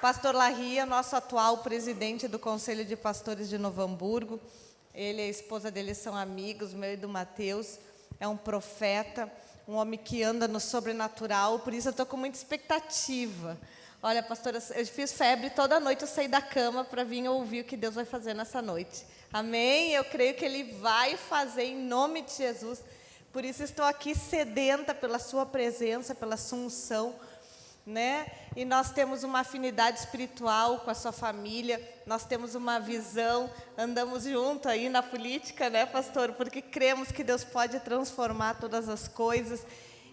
Pastor Larria, nosso atual presidente do Conselho de Pastores de Novo Hamburgo. Ele e a esposa dele são amigos, meu e do Mateus. É um profeta, um homem que anda no sobrenatural, por isso eu estou com muita expectativa. Olha, pastora, eu fiz febre toda noite, eu saí da cama para vir ouvir o que Deus vai fazer nessa noite. Amém? Eu creio que Ele vai fazer em nome de Jesus. Por isso estou aqui sedenta pela sua presença, pela sua unção, né? E nós temos uma afinidade espiritual com a sua família, nós temos uma visão, andamos junto aí na política, né, pastor? Porque cremos que Deus pode transformar todas as coisas.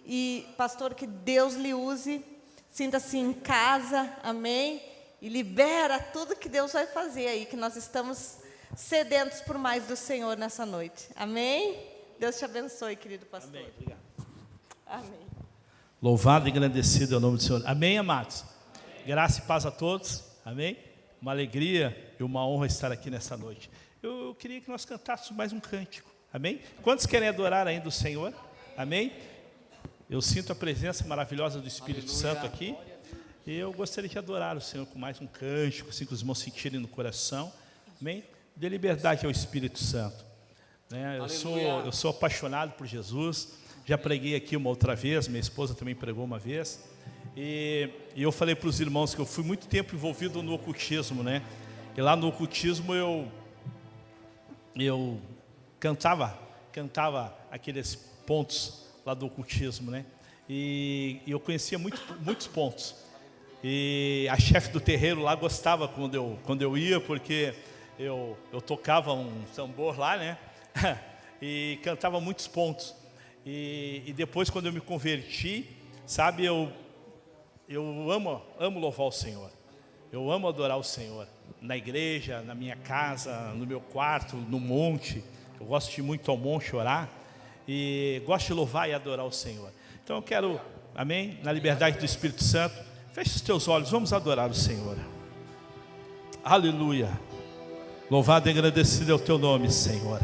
E, pastor, que Deus lhe use, sinta-se em casa, amém? E libera tudo que Deus vai fazer aí, que nós estamos sedentos por mais do Senhor nessa noite, amém? Deus te abençoe, querido pastor. Amém, obrigado. Amém. Louvado e engrandecido é o nome do Senhor. Amém, amados? Amém. Graça e paz a todos. Amém? Uma alegria e uma honra estar aqui nessa noite. Eu queria que nós cantássemos mais um cântico. Amém? Quantos querem adorar ainda o Senhor? Amém? Eu sinto a presença maravilhosa do Espírito Santo aqui. E eu gostaria de adorar o Senhor com mais um cântico, assim que os irmãos sentirem no coração. Amém? Dê liberdade ao Espírito Santo. Né? Eu sou apaixonado por Jesus. Já preguei aqui uma outra vez, minha esposa também pregou uma vez. E eu falei para os irmãos que eu fui muito tempo envolvido no ocultismo, né? E lá no ocultismo eu cantava aqueles pontos lá do ocultismo, né? E eu conhecia muitos pontos. E a chefe do terreiro lá gostava quando eu ia, porque eu tocava um tambor lá, né? E cantava muitos pontos. E depois, quando eu me converti, sabe, eu amo louvar o Senhor. Eu amo adorar o Senhor. Na igreja, na minha casa, no meu quarto, no monte. Eu gosto de ir muito ao monte orar. E gosto de louvar e adorar o Senhor. Então eu quero, amém, na liberdade do Espírito Santo, feche os teus olhos, vamos adorar o Senhor. Aleluia. Louvado e agradecido é o teu nome, Senhor.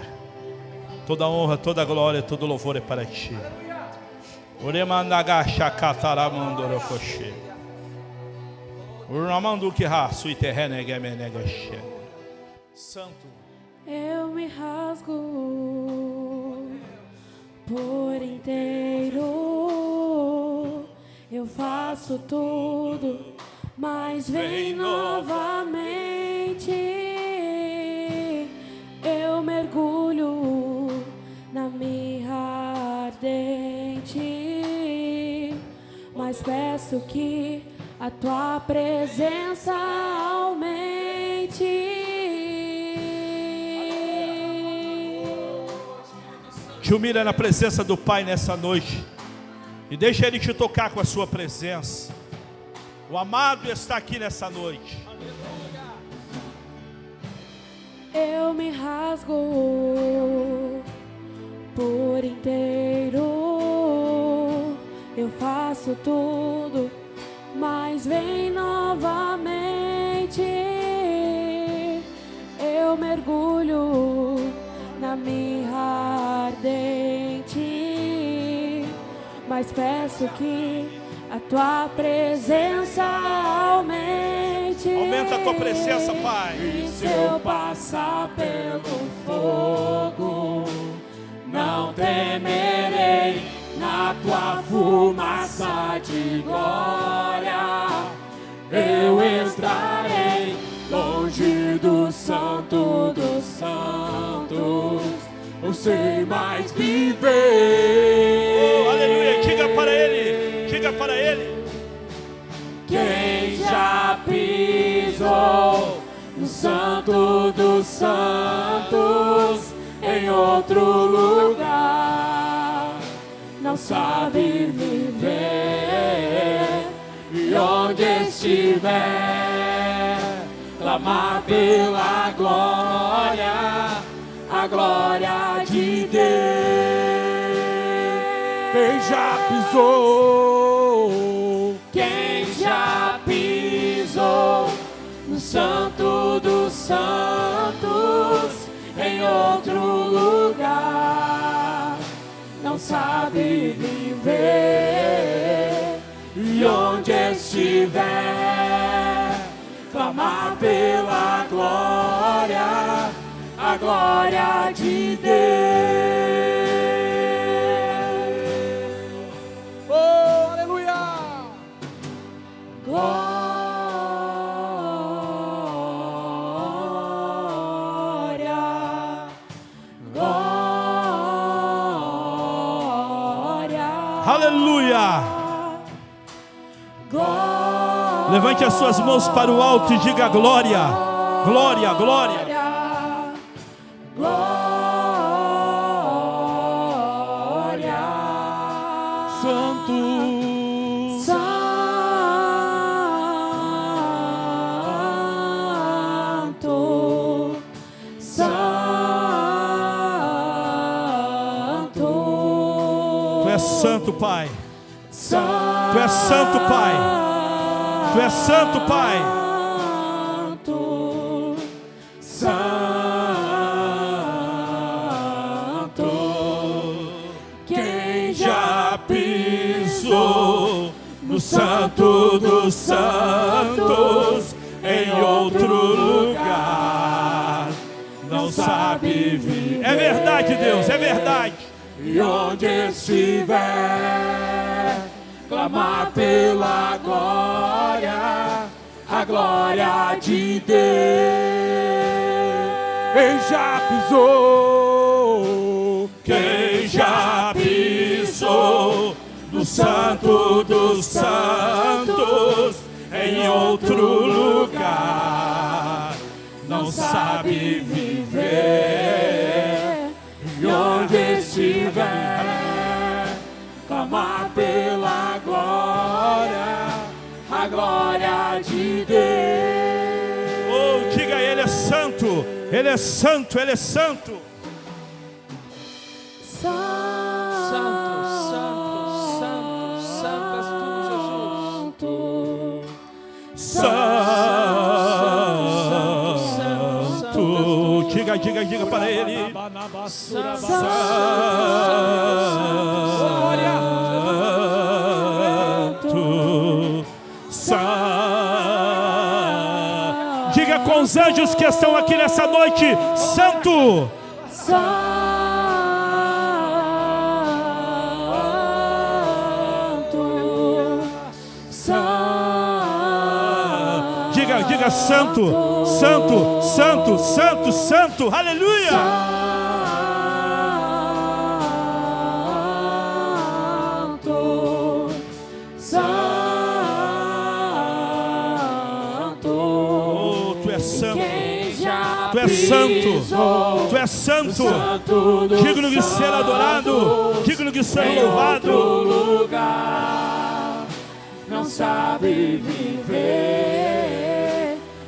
Toda honra, toda glória, todo louvor é para ti. Santo. Eu me rasgo por inteiro. Eu faço tudo, mas vem novamente. Eu mergulho na mirra ardente, mas peço que a tua presença aumente. Te humilha na presença do Pai nessa noite e deixa Ele te tocar com a sua presença. O amado está aqui nessa noite. Eu me rasgo por inteiro. Eu faço tudo, mas vem novamente. Eu mergulho na mirra ardente, mas peço que a tua presença aumente. Aumenta a tua presença, Pai. E se eu passar pelo fogo, não temerei. Na tua fumaça de glória, eu estarei longe do Santo dos Santos. Eu sei mais viver. Oh, aleluia, diga para Ele, diga para Ele. Quem já pisou no Santo dos Santos em outro lugar não sabe viver. E onde estiver, clamar pela glória, a glória de Deus. Quem já pisou, quem já pisou no Santo dos Santos em outro lugar não sabe viver. E onde estiver, pela glória, a glória de Deus. Oh, aleluia! Aleluia! Levante as suas mãos para o alto e diga glória, glória, glória. Glória, Santo, Santo, Santo. Tu és santo, Pai. Tu és santo, Pai. Tu és santo, Pai. Santo, quem Já pisou no Santo dos Santos, em outro lugar, não sabe viver. É verdade, Deus, é verdade. E onde estiver, clamar pela glória, a glória de Deus. Quem já pisou, Quem já pisou no Santo dos Santos, em outro lugar, não sabe viver. E onde estiver, clamar pela glória, a glória de Deus. Oh, diga, Ele é santo, Ele é santo, Ele é santo. Santo, santo, santo, santo és tu, Jesus. Santo, diga, diga, diga para Ele. Santo, santo. Diga com os anjos que estão aqui nessa noite, santo. Diga, diga santo, santo, santo, santo, santo, aleluia. Oh, tu és santo, tu és santo, tu és santo, digno de ser adorado, digno de ser louvado. Não sabe viver,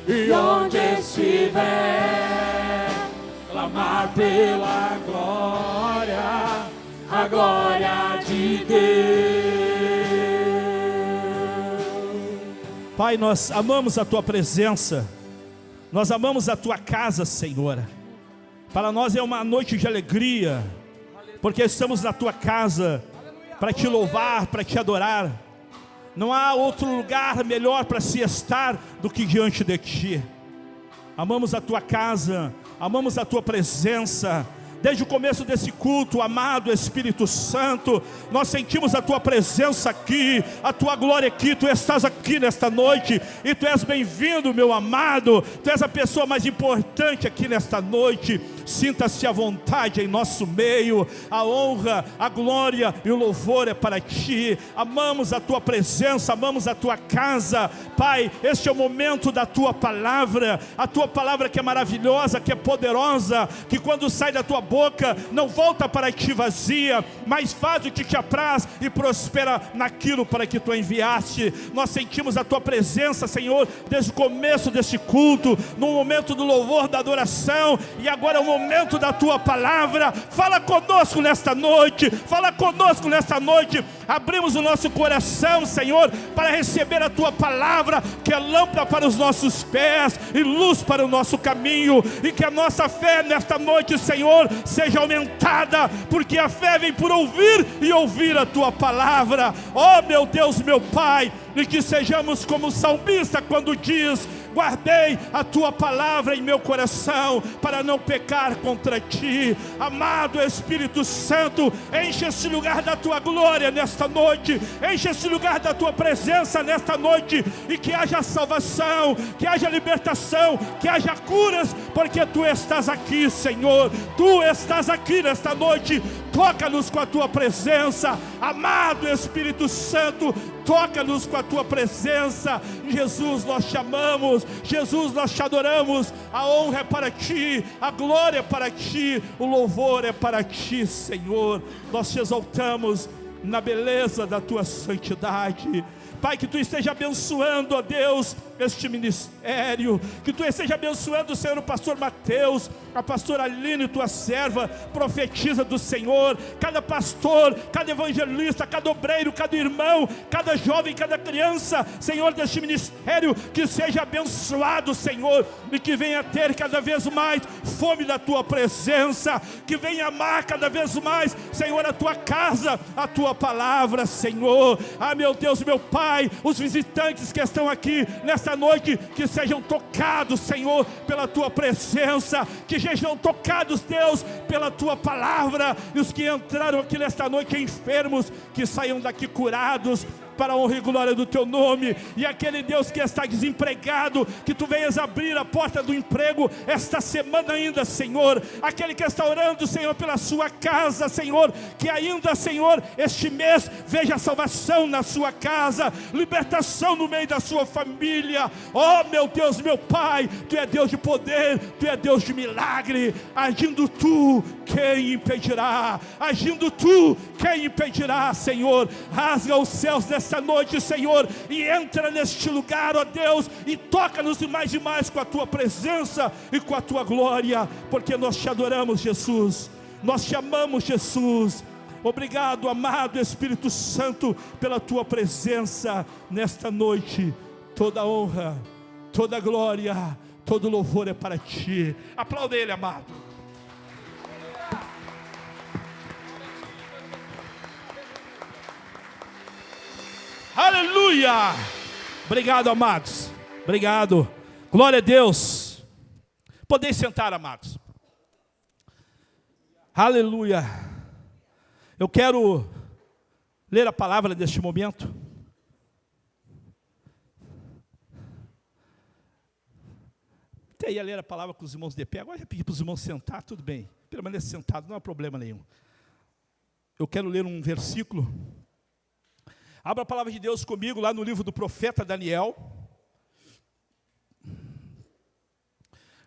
e onde estiver, clamar pela glória, a glória de Deus. Pai, nós amamos a Tua presença, nós amamos a Tua casa, Senhor. Para nós é uma noite de alegria, porque estamos na Tua casa, para Te louvar, para Te adorar. Não há outro lugar melhor para se estar do que diante de Ti. Amamos a Tua casa, amamos a Tua presença. Desde o começo desse culto, amado Espírito Santo, nós sentimos a Tua presença aqui, a Tua glória aqui. Tu estás aqui nesta noite e Tu és bem-vindo, meu amado. Tu és a pessoa mais importante aqui nesta noite. Sinta-se à vontade em nosso meio. A honra, a glória e o louvor é para Ti. Amamos a Tua presença, amamos a Tua casa. Pai, este é o momento da Tua palavra. A Tua palavra que é maravilhosa, que é poderosa, que quando sai da Tua boca não volta para Ti vazia, mas faz o que Te apraz e prospera naquilo para que Tu enviaste. Nós sentimos a Tua presença, Senhor, desde o começo deste culto, no momento do louvor, da adoração, e agora é o momento da Tua palavra. Fala conosco nesta noite, fala conosco nesta noite. Abrimos o nosso coração, Senhor, para receber a Tua palavra, que é lâmpada para os nossos pés e luz para o nosso caminho, e que a nossa fé nesta noite, Senhor, seja aumentada, porque a fé vem por ouvir e ouvir a Tua palavra. Oh meu Deus, meu Pai, e que sejamos como o salmista quando diz: guardei a tua palavra em meu coração para não pecar contra ti. Amado Espírito Santo, enche esse lugar da tua glória nesta noite, enche esse lugar da tua presença nesta noite, e que haja salvação, que haja libertação, que haja curas, porque tu estás aqui, Senhor, tu estás aqui nesta noite. Toca-nos com a tua presença, amado Espírito Santo, toca-nos com a tua presença. Jesus, nós te amamos, Jesus, nós te adoramos. A honra é para ti, a glória é para ti, o louvor é para ti, Senhor. Nós te exaltamos na beleza da tua santidade. Pai, que tu esteja abençoando, ó Deus, este ministério, que tu esteja abençoando, Senhor, o pastor Mateus, a pastora Aline, tua serva, profetiza do Senhor, cada pastor, cada evangelista, cada obreiro, cada irmão, cada jovem, cada criança, Senhor, deste ministério, que seja abençoado, Senhor, e que venha ter cada vez mais fome da tua presença, que venha amar cada vez mais, Senhor, a tua casa, a tua palavra, Senhor. Ah, meu Deus, meu Pai, os visitantes que estão aqui nesta noite, que sejam tocados, Senhor, pela tua presença, que sejam tocados, Deus, pela tua palavra, e os que entraram aqui nesta noite enfermos, que saiam daqui curados, para a honra e glória do teu nome. E aquele Deus que está desempregado, que tu venhas abrir a porta do emprego esta semana ainda, Senhor. Aquele que está orando, Senhor, pela sua casa, Senhor, que ainda, Senhor, este mês veja salvação na sua casa, libertação no meio da sua família. Oh, meu Deus, meu Pai, tu é Deus de poder, tu é Deus de milagre. Agindo tu, quem impedirá? Agindo tu, quem impedirá, Senhor? Rasga os céus desta noite, Senhor, e entra neste lugar, ó Deus, e toca-nos mais e mais com a tua presença e com a tua glória, porque nós te adoramos, Jesus, nós te amamos, Jesus. Obrigado, amado Espírito Santo, pela tua presença nesta noite. Toda honra, toda glória, todo louvor é para ti. Aplauda ele, amado. Aleluia! Obrigado, amados. Obrigado. Glória a Deus. Podem sentar, amados. Aleluia. Eu quero ler a palavra neste momento. Até ia ler a palavra com os irmãos de pé. Agora já pedi para os irmãos sentar, tudo bem. Permaneça sentado, não há problema nenhum. Eu quero ler um versículo. Abra a palavra de Deus comigo lá no livro do profeta Daniel.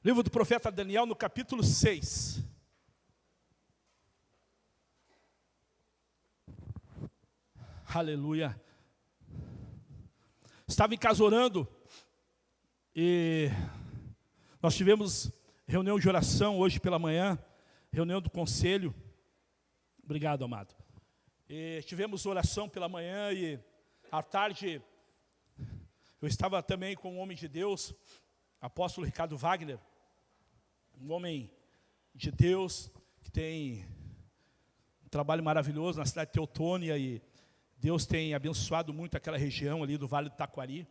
Livro do profeta Daniel, no capítulo 6. Aleluia. Estava em casa orando e nós tivemos reunião de oração hoje pela manhã, reunião do conselho. Obrigado, amado. E tivemos oração pela manhã e à tarde eu estava também com um homem de Deus, apóstolo Ricardo Wagner, um homem de Deus que tem um trabalho maravilhoso na cidade de Teutônia, e Deus tem abençoado muito aquela região ali do Vale do Taquari.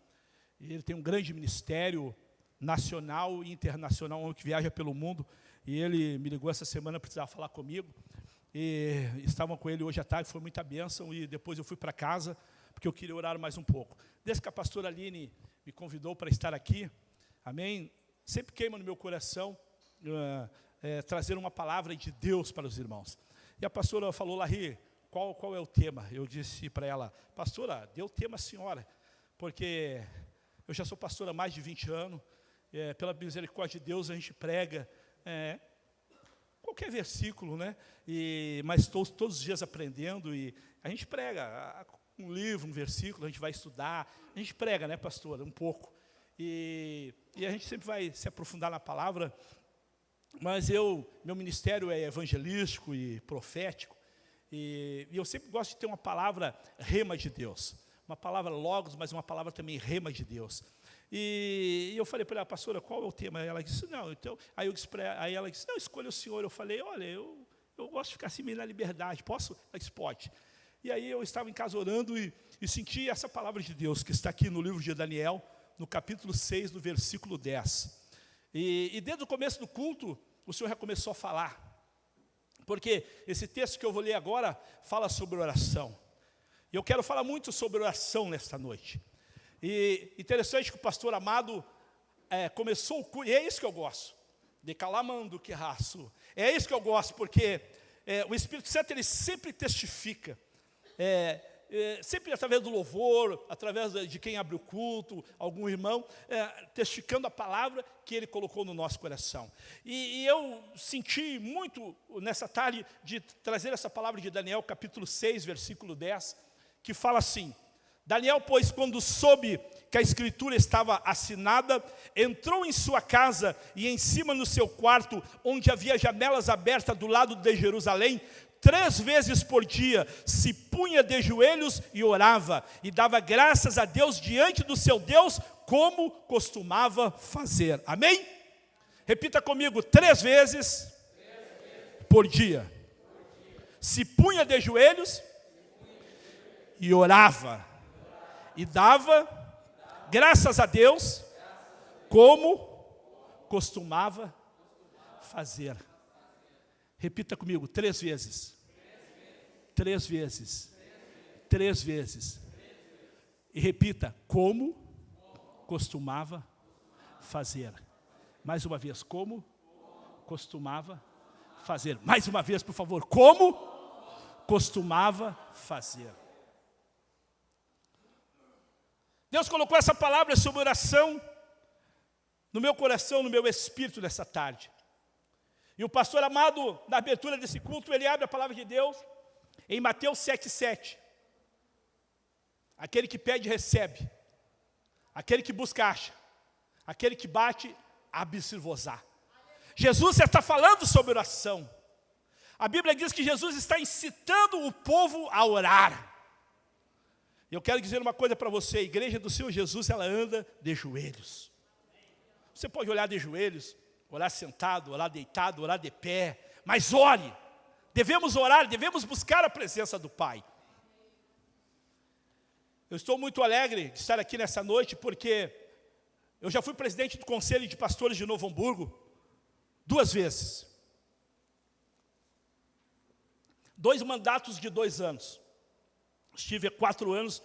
E ele tem um grande ministério nacional e internacional, um homem que viaja pelo mundo, e ele me ligou essa semana, precisava falar comigo. E estavam com ele hoje à tarde, foi muita bênção, e depois eu fui para casa, porque eu queria orar mais um pouco. Desde que a pastora Aline me convidou para estar aqui, amém, sempre queima no meu coração trazer uma palavra de Deus para os irmãos. E a pastora falou, Larry, qual é o tema? Eu disse para ela, pastora, dê o tema à senhora, porque eu já sou pastora há mais de 20 anos, pela misericórdia de Deus a gente prega, qualquer versículo, né? Mas estou todos os dias aprendendo, e a gente prega um livro, um versículo, a gente vai estudar, a gente prega, né, pastora, um pouco. E a gente sempre vai se aprofundar na palavra, mas meu ministério é evangelístico e profético, e eu sempre gosto de ter uma palavra rema de Deus, uma palavra logos, mas uma palavra também rema de Deus. E eu falei para ela, pastora, qual é o tema? Ela disse, não, então, aí ela disse, não, escolha o senhor. Eu falei, olha, eu gosto de ficar assim meio na liberdade, posso? Ela disse, pode. E aí eu estava em casa orando e senti essa palavra de Deus, que está aqui no livro de Daniel, no capítulo 6, no versículo 10. E desde o começo do culto, o Senhor já começou a falar. Porque esse texto que eu vou ler agora fala sobre oração. E eu quero falar muito sobre oração nesta noite. E interessante que o pastor Amado começou o culto, e é isso que eu gosto. De calamando que raço. É isso que eu gosto, porque o Espírito Santo, ele sempre testifica. Sempre através do louvor, através de quem abre o culto, algum irmão, testificando a palavra que ele colocou no nosso coração. E eu senti muito nessa tarde de trazer essa palavra de Daniel, capítulo 6, versículo 10, que fala assim: Daniel, pois, quando soube que a escritura estava assinada, entrou em sua casa e em cima no seu quarto, onde havia janelas abertas do lado de Jerusalém, 3 vezes por dia se punha de joelhos e orava, e dava graças a Deus diante do seu Deus, como costumava fazer. Amém? Repita comigo: 3 vezes por dia. Se punha de joelhos e orava, e dava graças a Deus, como costumava fazer. Repita comigo: 3 vezes. 3 vezes. 3 vezes. E repita: como costumava fazer. Mais uma vez: como costumava fazer. Mais uma vez, por favor: como costumava fazer. Deus colocou essa palavra sobre oração no meu coração, no meu espírito nessa tarde. E o pastor Amado, na abertura desse culto, ele abre a palavra de Deus em Mateus 7,7. Aquele que pede, recebe. Aquele que busca, acha. Aquele que bate, abre-se-vos-á. Jesus está falando sobre oração. A Bíblia diz que Jesus está incitando o povo a orar. Eu quero dizer uma coisa para você: a igreja do Senhor Jesus, ela anda de joelhos. Você pode orar de joelhos, orar sentado, orar deitado, orar de pé, mas ore. Devemos orar, devemos buscar a presença do Pai. Eu estou muito alegre de estar aqui nessa noite, porque eu já fui presidente do Conselho de Pastores de Novo Hamburgo 2 vezes. 2 mandatos de 2 anos. Estive há 4 anos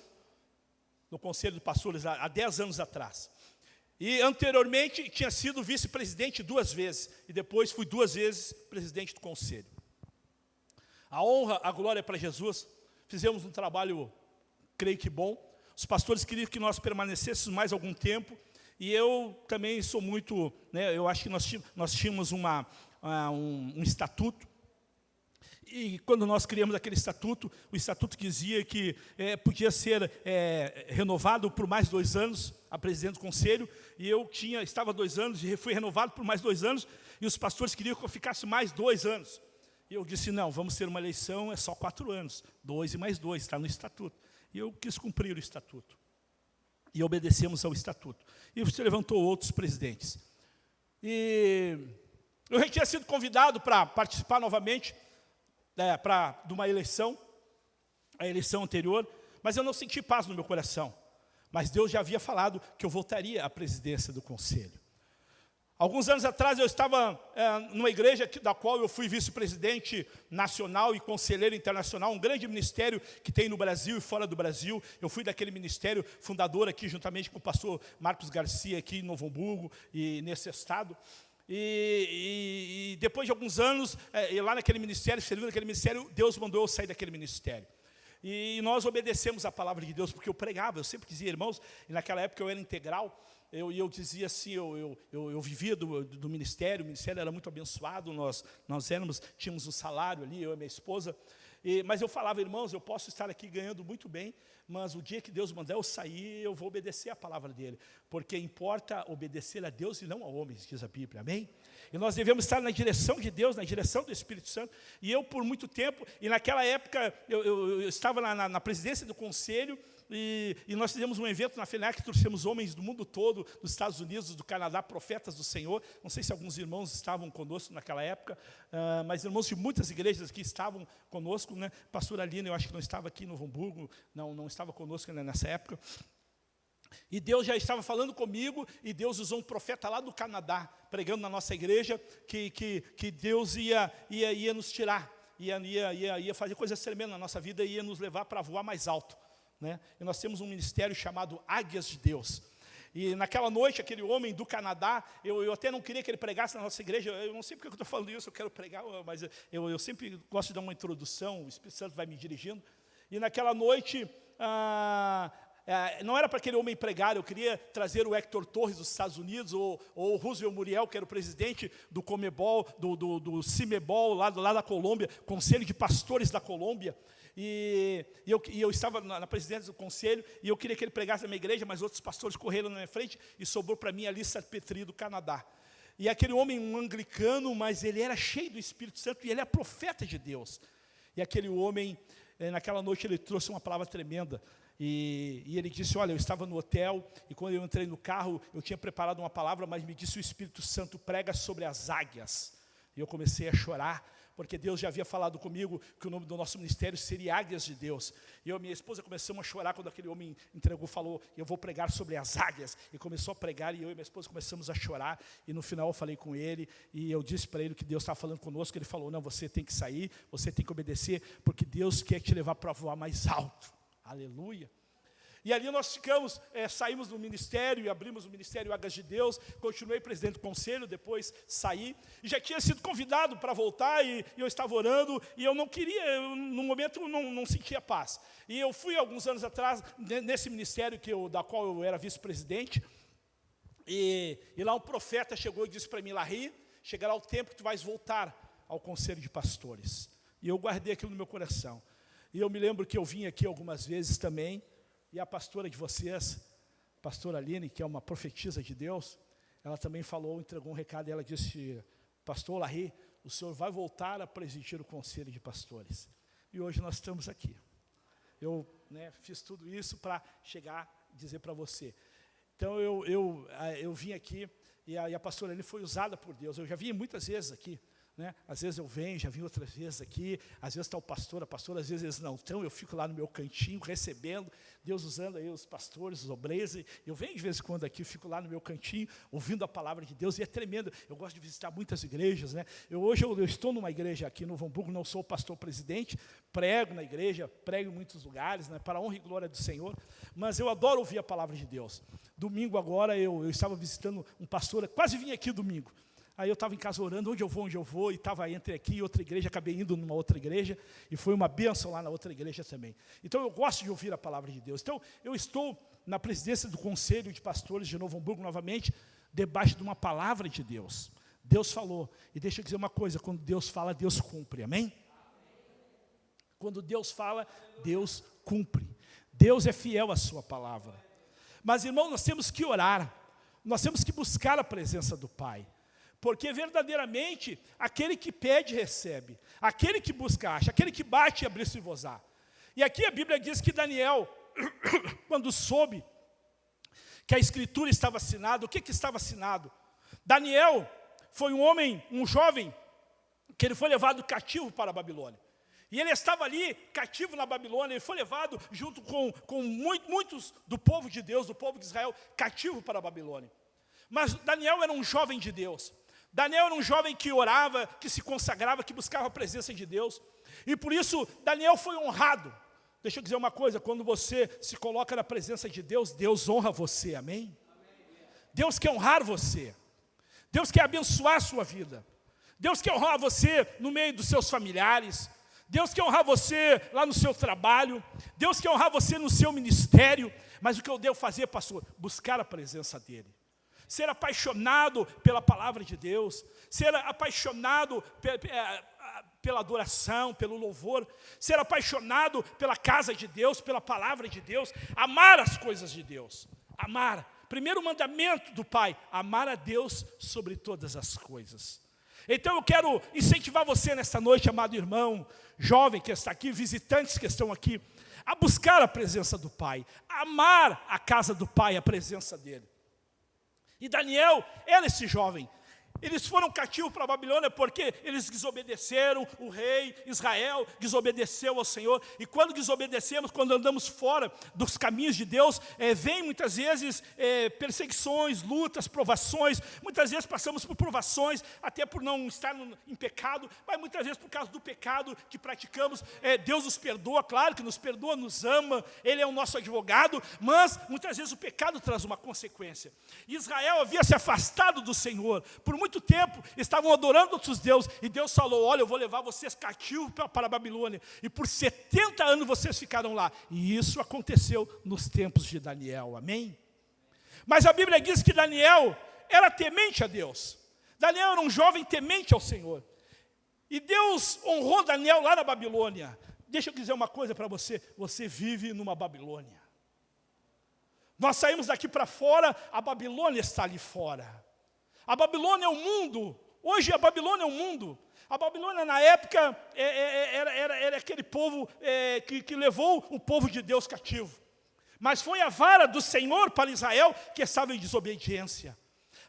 no Conselho de Pastores, há 10 anos atrás. E anteriormente tinha sido vice-presidente 2 vezes. E depois fui 2 vezes presidente do Conselho. A honra, a glória é para Jesus. Fizemos um trabalho, creio que bom. Os pastores queriam que nós permanecêssemos mais algum tempo. E eu também sou muito, eu acho que nós tínhamos um estatuto. E quando nós criamos aquele estatuto, o estatuto dizia que podia ser renovado por mais 2 anos, a presidente do conselho, e eu estava 2 anos e fui renovado por mais 2 anos, e os pastores queriam que eu ficasse mais 2 anos. E eu disse: não, vamos ter uma eleição, é só 4 anos, 2 e mais 2, está no estatuto. E eu quis cumprir o estatuto. E obedecemos ao estatuto. E você levantou outros presidentes. E eu já tinha sido convidado para participar novamente de uma eleição, a eleição anterior, mas eu não senti paz no meu coração. Mas Deus já havia falado que eu voltaria à presidência do conselho. Alguns anos atrás eu estava numa igreja da qual eu fui vice-presidente nacional e conselheiro internacional, um grande ministério que tem no Brasil e fora do Brasil. Eu fui daquele ministério fundador aqui, juntamente com o pastor Marcos Garcia, aqui em Novo Hamburgo e nesse estado. E depois de alguns anos, lá naquele ministério, servindo naquele ministério, Deus mandou eu sair daquele ministério. E nós obedecemos a palavra de Deus, porque eu pregava, eu sempre dizia, irmãos, e naquela época eu era integral, eu dizia assim, eu vivia do ministério, o ministério era muito abençoado, nós tínhamos um salário ali, eu e minha esposa, mas eu falava: irmãos, eu posso estar aqui ganhando muito bem, mas o dia que Deus mandar eu sair, eu vou obedecer a palavra dEle, porque importa obedecer a Deus e não a homens, diz a Bíblia, amém? E nós devemos estar na direção de Deus, na direção do Espírito Santo. E eu, por muito tempo, e naquela época, eu estava na presidência do conselho, e nós fizemos um evento na FENAC, trouxemos homens do mundo todo, dos Estados Unidos, do Canadá, profetas do Senhor. Não sei se alguns irmãos estavam conosco naquela época, mas irmãos de muitas igrejas aqui estavam conosco, né? Pastor Alina, eu acho que não estava aqui em Novo Hamburgo, não estava conosco nessa época. E Deus já estava falando comigo, e Deus usou um profeta lá do Canadá, pregando na nossa igreja, que Deus ia nos tirar, ia fazer coisas tremendas na nossa vida, ia nos levar para voar mais alto, né? E nós temos um ministério chamado Águias de Deus. E naquela noite, aquele homem do Canadá, eu até não queria que ele pregasse na nossa igreja, eu não sei porque eu estou falando isso, eu quero pregar, mas eu sempre gosto de dar uma introdução, o Espírito Santo vai me dirigindo. E naquela noite, não era para aquele homem pregar, eu queria trazer o Héctor Torres dos Estados Unidos, ou o Roosevelt Muriel, que era o presidente do Comebol, do Cimebol, lá da Colômbia, Conselho de Pastores da Colômbia. E eu estava na presidência do conselho, e eu queria que ele pregasse na minha igreja, mas outros pastores correram na minha frente, e sobrou para mim a Lisa Petri do Canadá. E aquele homem, um anglicano, mas ele era cheio do Espírito Santo, e ele é profeta de Deus. E aquele homem, naquela noite, ele trouxe uma palavra tremenda. E ele disse, olha, eu estava no hotel, e quando eu entrei no carro, eu tinha preparado uma palavra, mas me disse o Espírito Santo, prega sobre as águias. E eu comecei a chorar, porque Deus já havia falado comigo que o nome do nosso ministério seria Águias de Deus. E eu e minha esposa começamos a chorar quando aquele homem falou, eu vou pregar sobre as águias. E começou a pregar, e eu e minha esposa começamos a chorar. E no final eu falei com ele, e eu disse para ele que Deus estava falando conosco. Ele falou, não, você tem que sair, você tem que obedecer, porque Deus quer te levar para voar mais alto. Aleluia. E ali nós ficamos, saímos do ministério e abrimos o ministério Águias de Deus, continuei presidente do conselho, depois saí, e já tinha sido convidado para voltar, e eu estava orando, e eu não queria, no momento não sentia paz. E eu fui alguns anos atrás, nesse ministério da qual eu era vice-presidente, e lá um profeta chegou e disse para mim, Larry, chegará o tempo que tu vais voltar ao conselho de pastores. E eu guardei aquilo no meu coração. E eu me lembro que eu vim aqui algumas vezes também, e a pastora de vocês, a pastora Aline, que é uma profetisa de Deus, ela também entregou um recado, e ela disse, pastor Larry, o senhor vai voltar a presidir o conselho de pastores. E hoje nós estamos aqui. Eu fiz tudo isso para chegar e dizer para você. Então eu vim aqui, e a pastora Aline foi usada por Deus. Eu já vim muitas vezes aqui. Às vezes eu venho, já vim outras vezes aqui, às vezes está o pastor, a pastora, às vezes eles não estão, eu fico lá no meu cantinho, recebendo, Deus usando aí os pastores, os obreiros, eu venho de vez em quando aqui, fico lá no meu cantinho, ouvindo a palavra de Deus, e é tremendo, eu gosto de visitar muitas igrejas, Hoje eu estou numa igreja aqui no Novo Hamburgo, não sou pastor-presidente, prego na igreja, prego em muitos lugares, para a honra e glória do Senhor, mas eu adoro ouvir a palavra de Deus. Domingo agora, eu estava visitando um pastor, quase vim aqui domingo. Aí eu estava em casa orando, onde eu vou, e estava entre aqui e outra igreja, acabei indo numa outra igreja, e foi uma bênção lá na outra igreja também. Então eu gosto de ouvir a palavra de Deus. Então eu estou na presidência do Conselho de Pastores de Novo Hamburgo novamente, debaixo de uma palavra de Deus. Deus falou, e deixa eu dizer uma coisa, quando Deus fala, Deus cumpre, amém? Quando Deus fala, Deus cumpre. Deus é fiel à sua palavra. Mas irmão, nós temos que orar, nós temos que buscar a presença do Pai. Porque verdadeiramente, aquele que pede, recebe. Aquele que busca, acha. Aquele que bate, abre-se-vos-á. E aqui a Bíblia diz que Daniel, quando soube que a Escritura estava assinada, o que estava assinado? Daniel foi um homem, um jovem, que ele foi levado cativo para a Babilônia. E ele estava ali, cativo na Babilônia, ele foi levado junto com muitos do povo de Deus, do povo de Israel, cativo para a Babilônia. Mas Daniel era um jovem de Deus. Daniel era um jovem que orava, que se consagrava, que buscava a presença de Deus. E por isso, Daniel foi honrado. Deixa eu dizer uma coisa, quando você se coloca na presença de Deus, Deus honra você, amém? Deus quer honrar você. Deus quer abençoar a sua vida. Deus quer honrar você no meio dos seus familiares. Deus quer honrar você lá no seu trabalho. Deus quer honrar você no seu ministério. Mas o que eu devo fazer, pastor? Buscar a presença dEle. Ser apaixonado pela palavra de Deus, ser apaixonado pela adoração, pelo louvor, ser apaixonado pela casa de Deus, pela palavra de Deus, amar as coisas de Deus, amar. Primeiro mandamento do Pai, amar a Deus sobre todas as coisas. Então eu quero incentivar você nesta noite, amado irmão, jovem que está aqui, visitantes que estão aqui, a buscar a presença do Pai, a amar a casa do Pai, a presença dEle. E Daniel era esse jovem. Eles foram cativos para a Babilônia porque eles desobedeceram, o rei Israel desobedeceu ao Senhor. E quando desobedecemos, quando andamos fora dos caminhos de Deus, vem muitas vezes perseguições, lutas, provações. Muitas vezes passamos por provações, até por não estar em pecado, mas muitas vezes por causa do pecado que praticamos. Deus nos perdoa, claro que nos perdoa, nos ama, Ele é o nosso advogado, mas muitas vezes o pecado traz uma consequência. Israel havia se afastado do Senhor, por muito tempo estavam adorando outros deuses, e Deus falou: olha, eu vou levar vocês cativos para a Babilônia, e por 70 anos vocês ficaram lá. E isso aconteceu nos tempos de Daniel, amém? Mas a Bíblia diz que Daniel era temente a Deus. Daniel era um jovem temente ao Senhor, e Deus honrou Daniel lá na Babilônia. Deixa eu dizer uma coisa para você: você vive numa Babilônia. Nós saímos daqui para fora, a Babilônia está ali fora. A Babilônia é o mundo. Hoje a Babilônia é o mundo. A Babilônia na época era aquele povo que levou o povo de Deus cativo. Mas foi a vara do Senhor para Israel que estava em desobediência.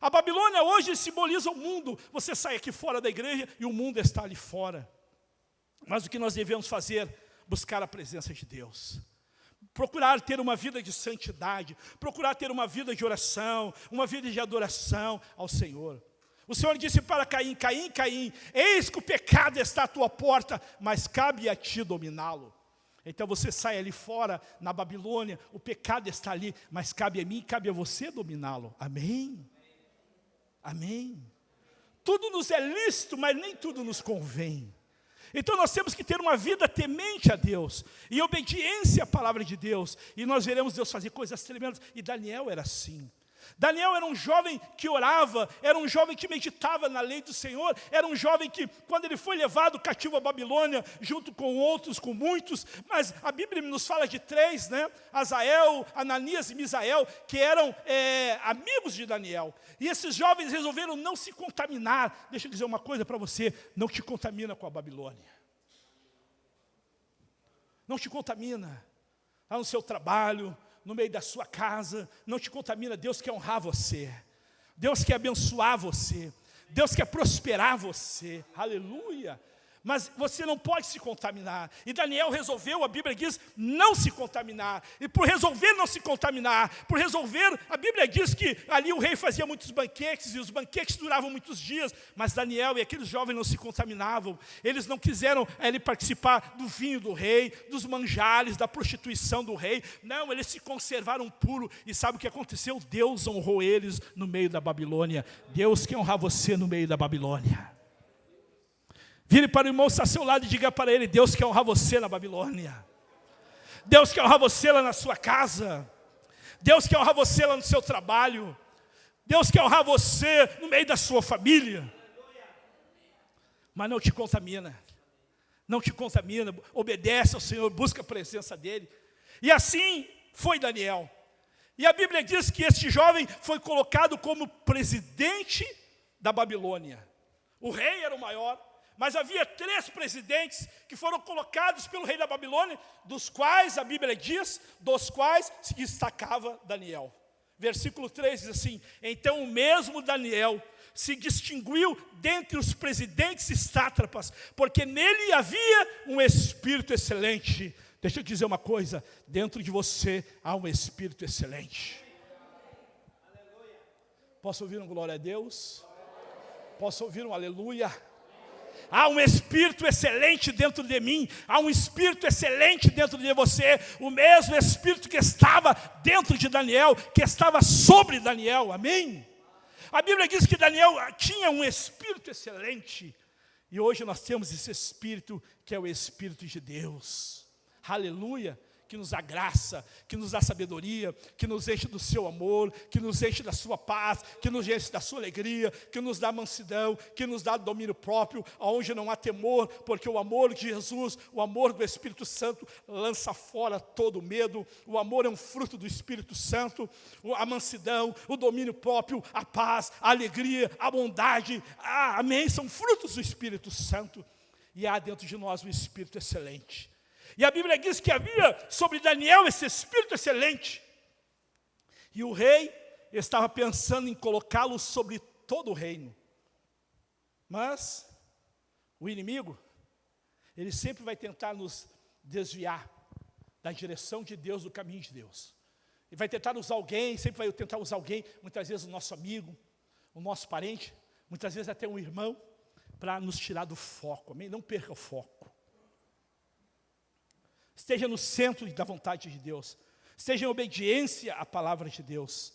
A Babilônia hoje simboliza o mundo. Você sai aqui fora da igreja e o mundo está ali fora. Mas o que nós devemos fazer? Buscar a presença de Deus. Procurar ter uma vida de santidade, procurar ter uma vida de oração, uma vida de adoração ao Senhor. O Senhor disse para Caim: Caim, Caim, eis que o pecado está à tua porta, mas cabe a ti dominá-lo. Então você sai ali fora, na Babilônia, o pecado está ali, mas cabe a mim, cabe a você dominá-lo. Amém? Amém? Tudo nos é lícito, mas nem tudo nos convém. Então nós temos que ter uma vida temente a Deus, em obediência à palavra de Deus, e nós veremos Deus fazer coisas tremendas. E Daniel era assim. Daniel era um jovem que orava, era um jovem que meditava na lei do Senhor, era um jovem que, quando ele foi levado cativo à Babilônia, junto com outros, com muitos, mas a Bíblia nos fala de 3, né? Azael, Ananias e Misael, que eram amigos de Daniel. E esses jovens resolveram não se contaminar. Deixa eu dizer uma coisa para você: não te contamina com a Babilônia. Não te contamina lá no seu trabalho, no meio da sua casa, não te contamina. Deus quer honrar você, Deus quer abençoar você, Deus quer prosperar você, aleluia. Mas você não pode se contaminar. E Daniel resolveu, a Bíblia diz, não se contaminar. E por resolver não se contaminar, por resolver, a Bíblia diz que ali o rei fazia muitos banquetes, e os banquetes duravam muitos dias, mas Daniel e aqueles jovens não se contaminavam. Eles não quiseram participar do vinho do rei, dos manjares, da prostituição do rei. Não, eles se conservaram puros. E sabe o que aconteceu? Deus honrou eles no meio da Babilônia. Deus quer honrar você no meio da Babilônia. Vire para o irmão que está ao seu lado e diga para ele: Deus quer honrar você na Babilônia. Deus quer honrar você lá na sua casa. Deus quer honrar você lá no seu trabalho. Deus quer honrar você no meio da sua família. Mas não te contamina. Não te contamina. Obedece ao Senhor, busca a presença dEle. E assim foi Daniel. E a Bíblia diz que este jovem foi colocado como presidente da Babilônia. O rei era o maior. Mas havia 3 presidentes que foram colocados pelo rei da Babilônia, dos quais a Bíblia diz, dos quais se destacava Daniel. Versículo 3 diz assim: então o mesmo Daniel se distinguiu dentre os presidentes e sátrapas, porque nele havia um espírito excelente. Deixa eu dizer uma coisa: dentro de você há um espírito excelente. Posso ouvir um glória a Deus? Posso ouvir um aleluia? Há um espírito excelente dentro de mim, há um espírito excelente dentro de você, o mesmo espírito que estava dentro de Daniel, que estava sobre Daniel, amém? A Bíblia diz que Daniel tinha um espírito excelente, e hoje nós temos esse espírito que é o Espírito de Deus, aleluia, que nos dá graça, que nos dá sabedoria, que nos enche do seu amor, que nos enche da sua paz, que nos enche da sua alegria, que nos dá mansidão, que nos dá domínio próprio, onde não há temor, porque o amor de Jesus, o amor do Espírito Santo lança fora todo medo. O amor é um fruto do Espírito Santo, a mansidão, o domínio próprio, a paz, a alegria, a bondade, amém, são frutos do Espírito Santo. E há dentro de nós um Espírito excelente. E a Bíblia diz que havia sobre Daniel esse espírito excelente. E o rei estava pensando em colocá-lo sobre todo o reino. Mas o inimigo, ele sempre vai tentar nos desviar da direção de Deus, do caminho de Deus. Ele vai tentar usar alguém, sempre vai tentar usar alguém, muitas vezes o nosso amigo, o nosso parente, muitas vezes até um irmão, para nos tirar do foco, amém? Não perca o foco. Esteja no centro da vontade de Deus. Esteja em obediência à palavra de Deus.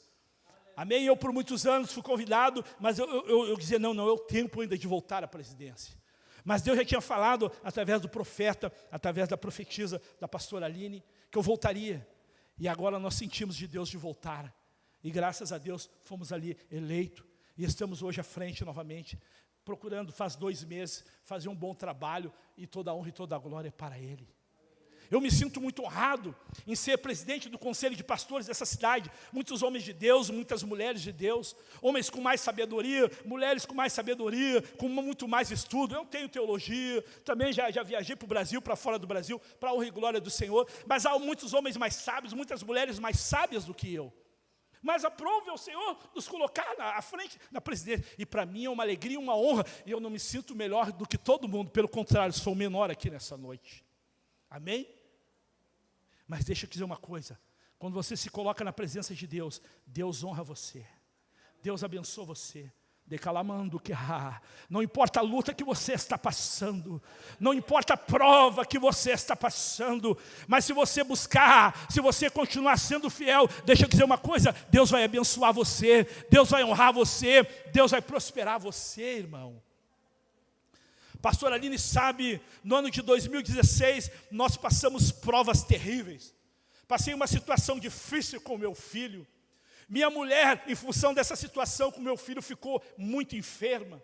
Amém? Eu por muitos anos fui convidado, mas eu dizia, não, é o tempo ainda de voltar à presidência. Mas Deus já tinha falado, através do profeta, através da profetisa, da pastora Aline, que eu voltaria. E agora nós sentimos de Deus de voltar. E graças a Deus fomos ali eleitos. E estamos hoje à frente novamente, procurando, faz 2 meses, fazer um bom trabalho. E toda a honra e toda a glória é para Ele. Eu me sinto muito honrado em ser presidente do conselho de pastores dessa cidade. Muitos homens de Deus, muitas mulheres de Deus, homens com mais sabedoria, mulheres com mais sabedoria, com muito mais estudo. Eu tenho teologia, também já viajei para o Brasil, para fora do Brasil, para a honra e glória do Senhor. Mas há muitos homens mais sábios, muitas mulheres mais sábias do que eu. Mas aprove ao Senhor nos colocar à frente da presidência. E para mim é uma alegria, uma honra. E eu não me sinto melhor do que todo mundo. Pelo contrário, sou o menor aqui nessa noite. Amém? Mas deixa eu dizer uma coisa. Quando você se coloca na presença de Deus, Deus honra você. Deus abençoa você. Declamando que não importa a luta que você está passando, não importa a prova que você está passando, mas se você buscar, se você continuar sendo fiel, deixa eu dizer uma coisa, Deus vai abençoar você, Deus vai honrar você, Deus vai prosperar você, irmão. Pastor Aline sabe, no ano de 2016, nós passamos provas terríveis. Passei uma situação difícil com meu filho. Minha mulher, em função dessa situação com meu filho, ficou muito enferma.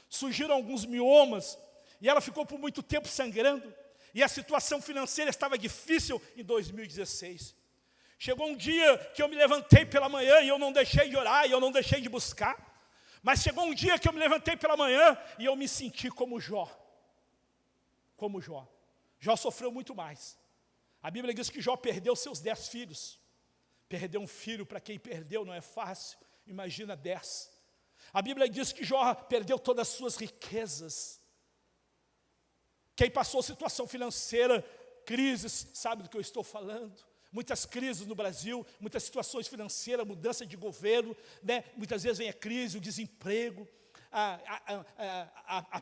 Surgiram alguns miomas, e ela ficou por muito tempo sangrando. E a situação financeira estava difícil em 2016. Chegou um dia que eu me levantei pela manhã, e eu não deixei de orar, e eu não deixei de buscar. Mas chegou um dia que eu me levantei pela manhã, e eu me senti como Jó. Como Jó. Jó sofreu muito mais. A Bíblia diz que Jó perdeu seus 10 filhos. Perder um filho, para quem perdeu, não é fácil. Imagina 10. A Bíblia diz que Jó perdeu todas as suas riquezas. Quem passou situação financeira, crises, sabe do que eu estou falando. Muitas crises no Brasil, muitas situações financeiras, mudança de governo, né? Muitas vezes vem a crise, o desemprego, a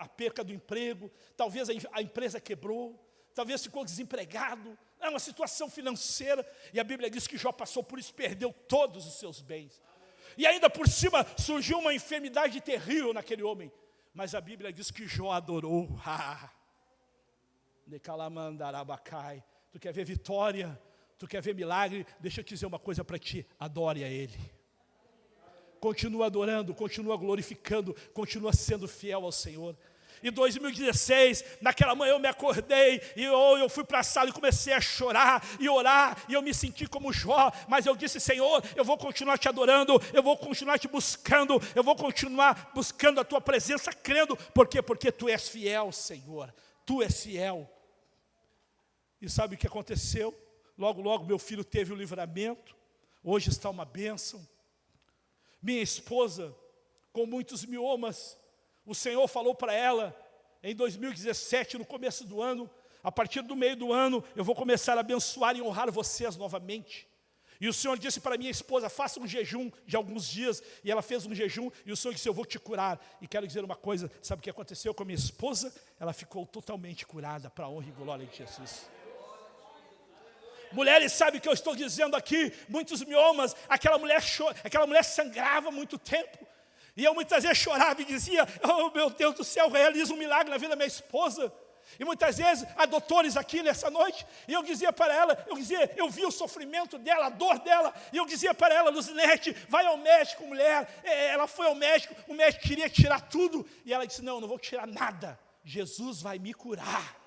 perca do emprego, talvez a empresa quebrou, talvez ficou desempregado. É uma situação financeira, e a Bíblia diz que Jó passou por isso, perdeu todos os seus bens. E ainda por cima surgiu uma enfermidade terrível naquele homem. Mas a Bíblia diz que Jó adorou. Tu quer ver vitória? Tu quer ver milagre? Deixa eu te dizer uma coisa para ti, adore a Ele. Continua adorando, continua glorificando, continua sendo fiel ao Senhor. Em 2016, naquela manhã eu me acordei, e eu fui para a sala e comecei a chorar e orar, e eu me senti como Jó, mas eu disse, Senhor, eu vou continuar te adorando, eu vou continuar te buscando, eu vou continuar buscando a tua presença, crendo. Por quê? Porque tu és fiel, Senhor, tu és fiel. E sabe o que aconteceu? Logo, logo meu filho teve o livramento, hoje está uma bênção. Minha esposa, com muitos miomas, o Senhor falou para ela, em 2017, no começo do ano, a partir do meio do ano, eu vou começar a abençoar e honrar vocês novamente. E o Senhor disse para minha esposa, faça um jejum de alguns dias, e ela fez um jejum, e o Senhor disse, eu vou te curar. E quero dizer uma coisa, sabe o que aconteceu com a minha esposa? Ela ficou totalmente curada, para a honra e glória de Jesus. Mulheres, sabe o que eu estou dizendo aqui? Muitos miomas, aquela mulher sangrava muito tempo. E eu muitas vezes chorava e dizia, oh meu Deus do céu, realiza um milagre na vida da minha esposa. E muitas vezes há doutores aqui nessa noite, e eu dizia para ela, eu vi o sofrimento dela, a dor dela, e eu dizia para ela, Luzinete, vai ao médico, mulher. Ela foi ao médico, o médico queria tirar tudo, e ela disse, não vou tirar nada, Jesus vai me curar.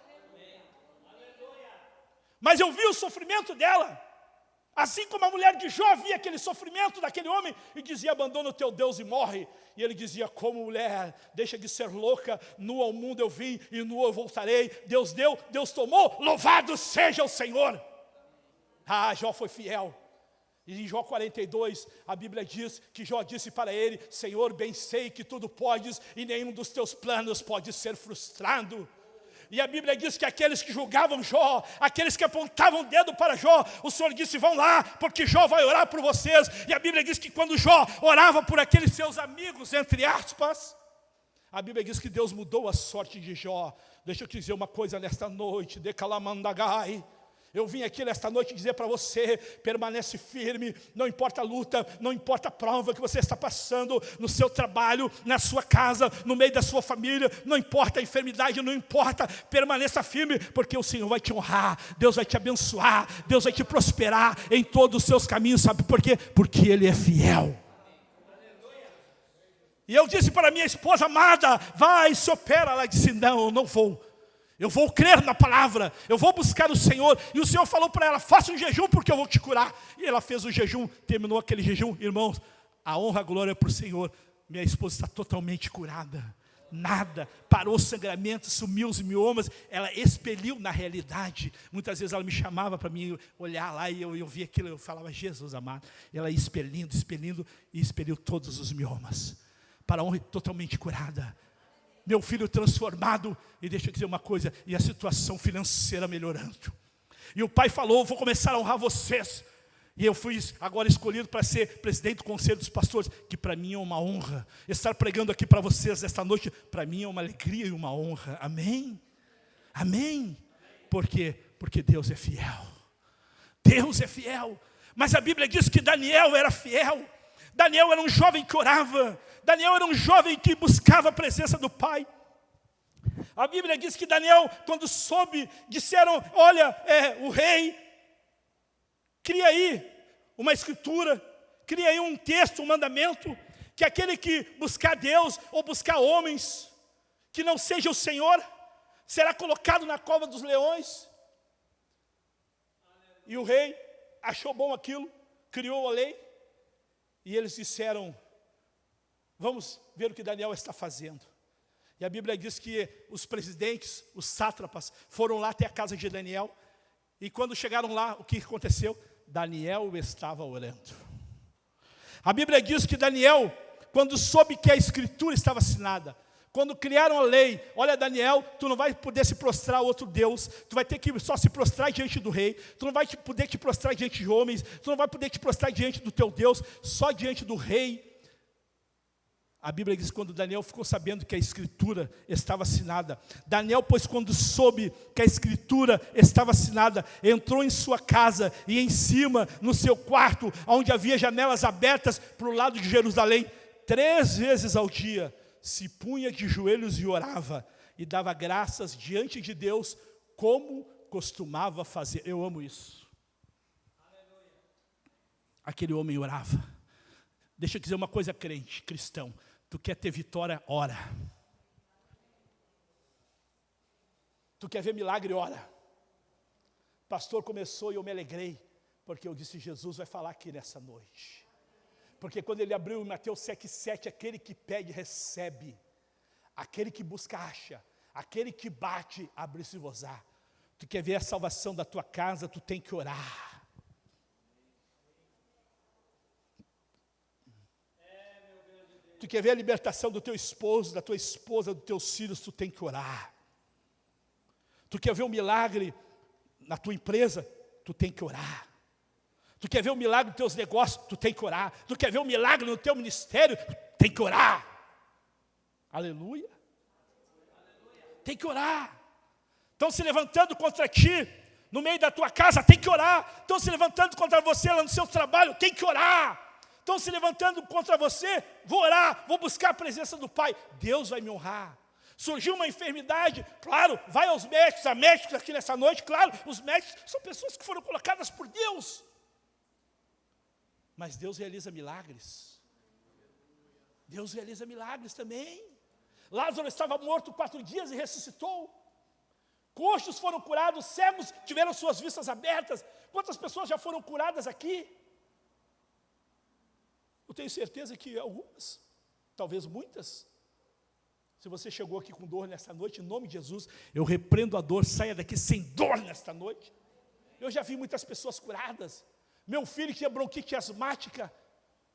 Mas eu vi o sofrimento dela, assim como a mulher de Jó via aquele sofrimento daquele homem e dizia, abandona o teu Deus e morre. E ele dizia, como mulher, deixa de ser louca, nu ao mundo eu vim e nu eu voltarei. Deus deu, Deus tomou, louvado seja o Senhor. Jó foi fiel. E em Jó 42, a Bíblia diz que Jó disse para ele: Senhor, bem sei que tudo podes e nenhum dos teus planos pode ser frustrado. E a Bíblia diz que aqueles que julgavam Jó, aqueles que apontavam o dedo para Jó, o Senhor disse: vão lá, porque Jó vai orar por vocês. E a Bíblia diz que quando Jó orava por aqueles seus amigos, entre aspas, a Bíblia diz que Deus mudou a sorte de Jó. Deixa eu te dizer uma coisa nesta noite, Decalamandagai. Eu vim aqui nesta noite dizer para você: permanece firme, não importa a luta, não importa a prova que você está passando no seu trabalho, na sua casa, no meio da sua família, não importa a enfermidade, não importa, permaneça firme, porque o Senhor vai te honrar, Deus vai te abençoar, Deus vai te prosperar em todos os seus caminhos. Sabe por quê? Porque Ele é fiel. E eu disse para minha esposa amada: vai, se opera. Ela disse: não, eu não vou. Eu vou crer na palavra, eu vou buscar o Senhor. E o Senhor falou para ela: faça um jejum porque eu vou te curar. E ela fez o jejum, terminou aquele jejum. Irmãos, a honra, a glória é para o Senhor. Minha esposa está totalmente curada. Nada, parou o sangramento, sumiu os miomas. Ela expeliu na realidade. Muitas vezes ela me chamava para mim olhar lá e eu via aquilo, eu falava: Jesus amado. Ela ia expelindo e expeliu todos os miomas. Para a honra, totalmente curada. Meu filho transformado, e deixa eu dizer uma coisa, e a situação financeira melhorando. E o pai falou: vou começar a honrar vocês. E eu fui agora escolhido para ser presidente do Conselho dos Pastores, que para mim é uma honra. Estar pregando aqui para vocês esta noite, para mim é uma alegria e uma honra. Amém? Amém? Por quê? Porque Deus é fiel. Deus é fiel. Mas a Bíblia diz que Daniel era fiel. Daniel era um jovem que orava. Daniel era um jovem que buscava a presença do Pai. A Bíblia diz que Daniel, quando soube, disseram: olha, o rei, cria aí uma escritura, cria aí um texto, um mandamento, que aquele que buscar Deus ou buscar homens, que não seja o Senhor, será colocado na cova dos leões. E o rei achou bom aquilo, criou a lei, e eles disseram: vamos ver o que Daniel está fazendo. E a Bíblia diz que os presidentes, os sátrapas, foram lá até a casa de Daniel. E quando chegaram lá, o que aconteceu? Daniel estava orando. A Bíblia diz que Daniel, quando soube que a escritura estava assinada, quando criaram a lei: olha, Daniel, tu não vai poder se prostrar a outro Deus, tu vai ter que só se prostrar diante do rei, tu não vai poder te prostrar diante de homens, tu não vai poder te prostrar diante do teu Deus, só diante do rei. A Bíblia diz que quando Daniel ficou sabendo que a escritura estava assinada, Daniel, pois quando soube que a escritura estava assinada, entrou em sua casa e em cima, no seu quarto, onde havia janelas abertas para o lado de Jerusalém, 3 vezes ao dia, se punha de joelhos e orava, e dava graças diante de Deus, como costumava fazer. Eu amo isso. Aquele homem orava. Deixa eu dizer uma coisa, crente, cristão. Tu quer ter vitória, ora. Tu quer ver milagre, ora. Pastor começou e eu me alegrei, porque eu disse: Jesus vai falar aqui nessa noite. Porque quando ele abriu em Mateus 7,7, aquele que pede, recebe. Aquele que busca, acha. Aquele que bate, abre-se-vos-á. Tu quer ver a salvação da tua casa, tu tem que orar. Tu quer ver a libertação do teu esposo, da tua esposa, dos teus filhos, tu tem que orar. Tu quer ver um milagre na tua empresa, tu tem que orar. Tu quer ver um milagre nos teus negócios, tu tem que orar. Tu quer ver um milagre no teu ministério, tu tem que orar. Aleluia. Tem que orar. Estão se levantando contra ti, no meio da tua casa, tem que orar. Estão se levantando contra você lá no seu trabalho, tem que orar. Estão se levantando contra você, vou orar, vou buscar a presença do Pai. Deus vai me honrar. Surgiu uma enfermidade, claro, vai aos médicos, há médicos aqui nessa noite, claro, os médicos são pessoas que foram colocadas por Deus. Mas Deus realiza milagres. Deus realiza milagres também. Lázaro estava morto 4 dias e ressuscitou. Coxos foram curados, cegos tiveram suas vistas abertas. Quantas pessoas já foram curadas aqui? Eu tenho certeza que algumas, talvez muitas. Se você chegou aqui com dor nesta noite, em nome de Jesus, eu repreendo a dor, saia daqui sem dor nesta noite. Eu já vi muitas pessoas curadas, Meu filho tinha bronquite asmática,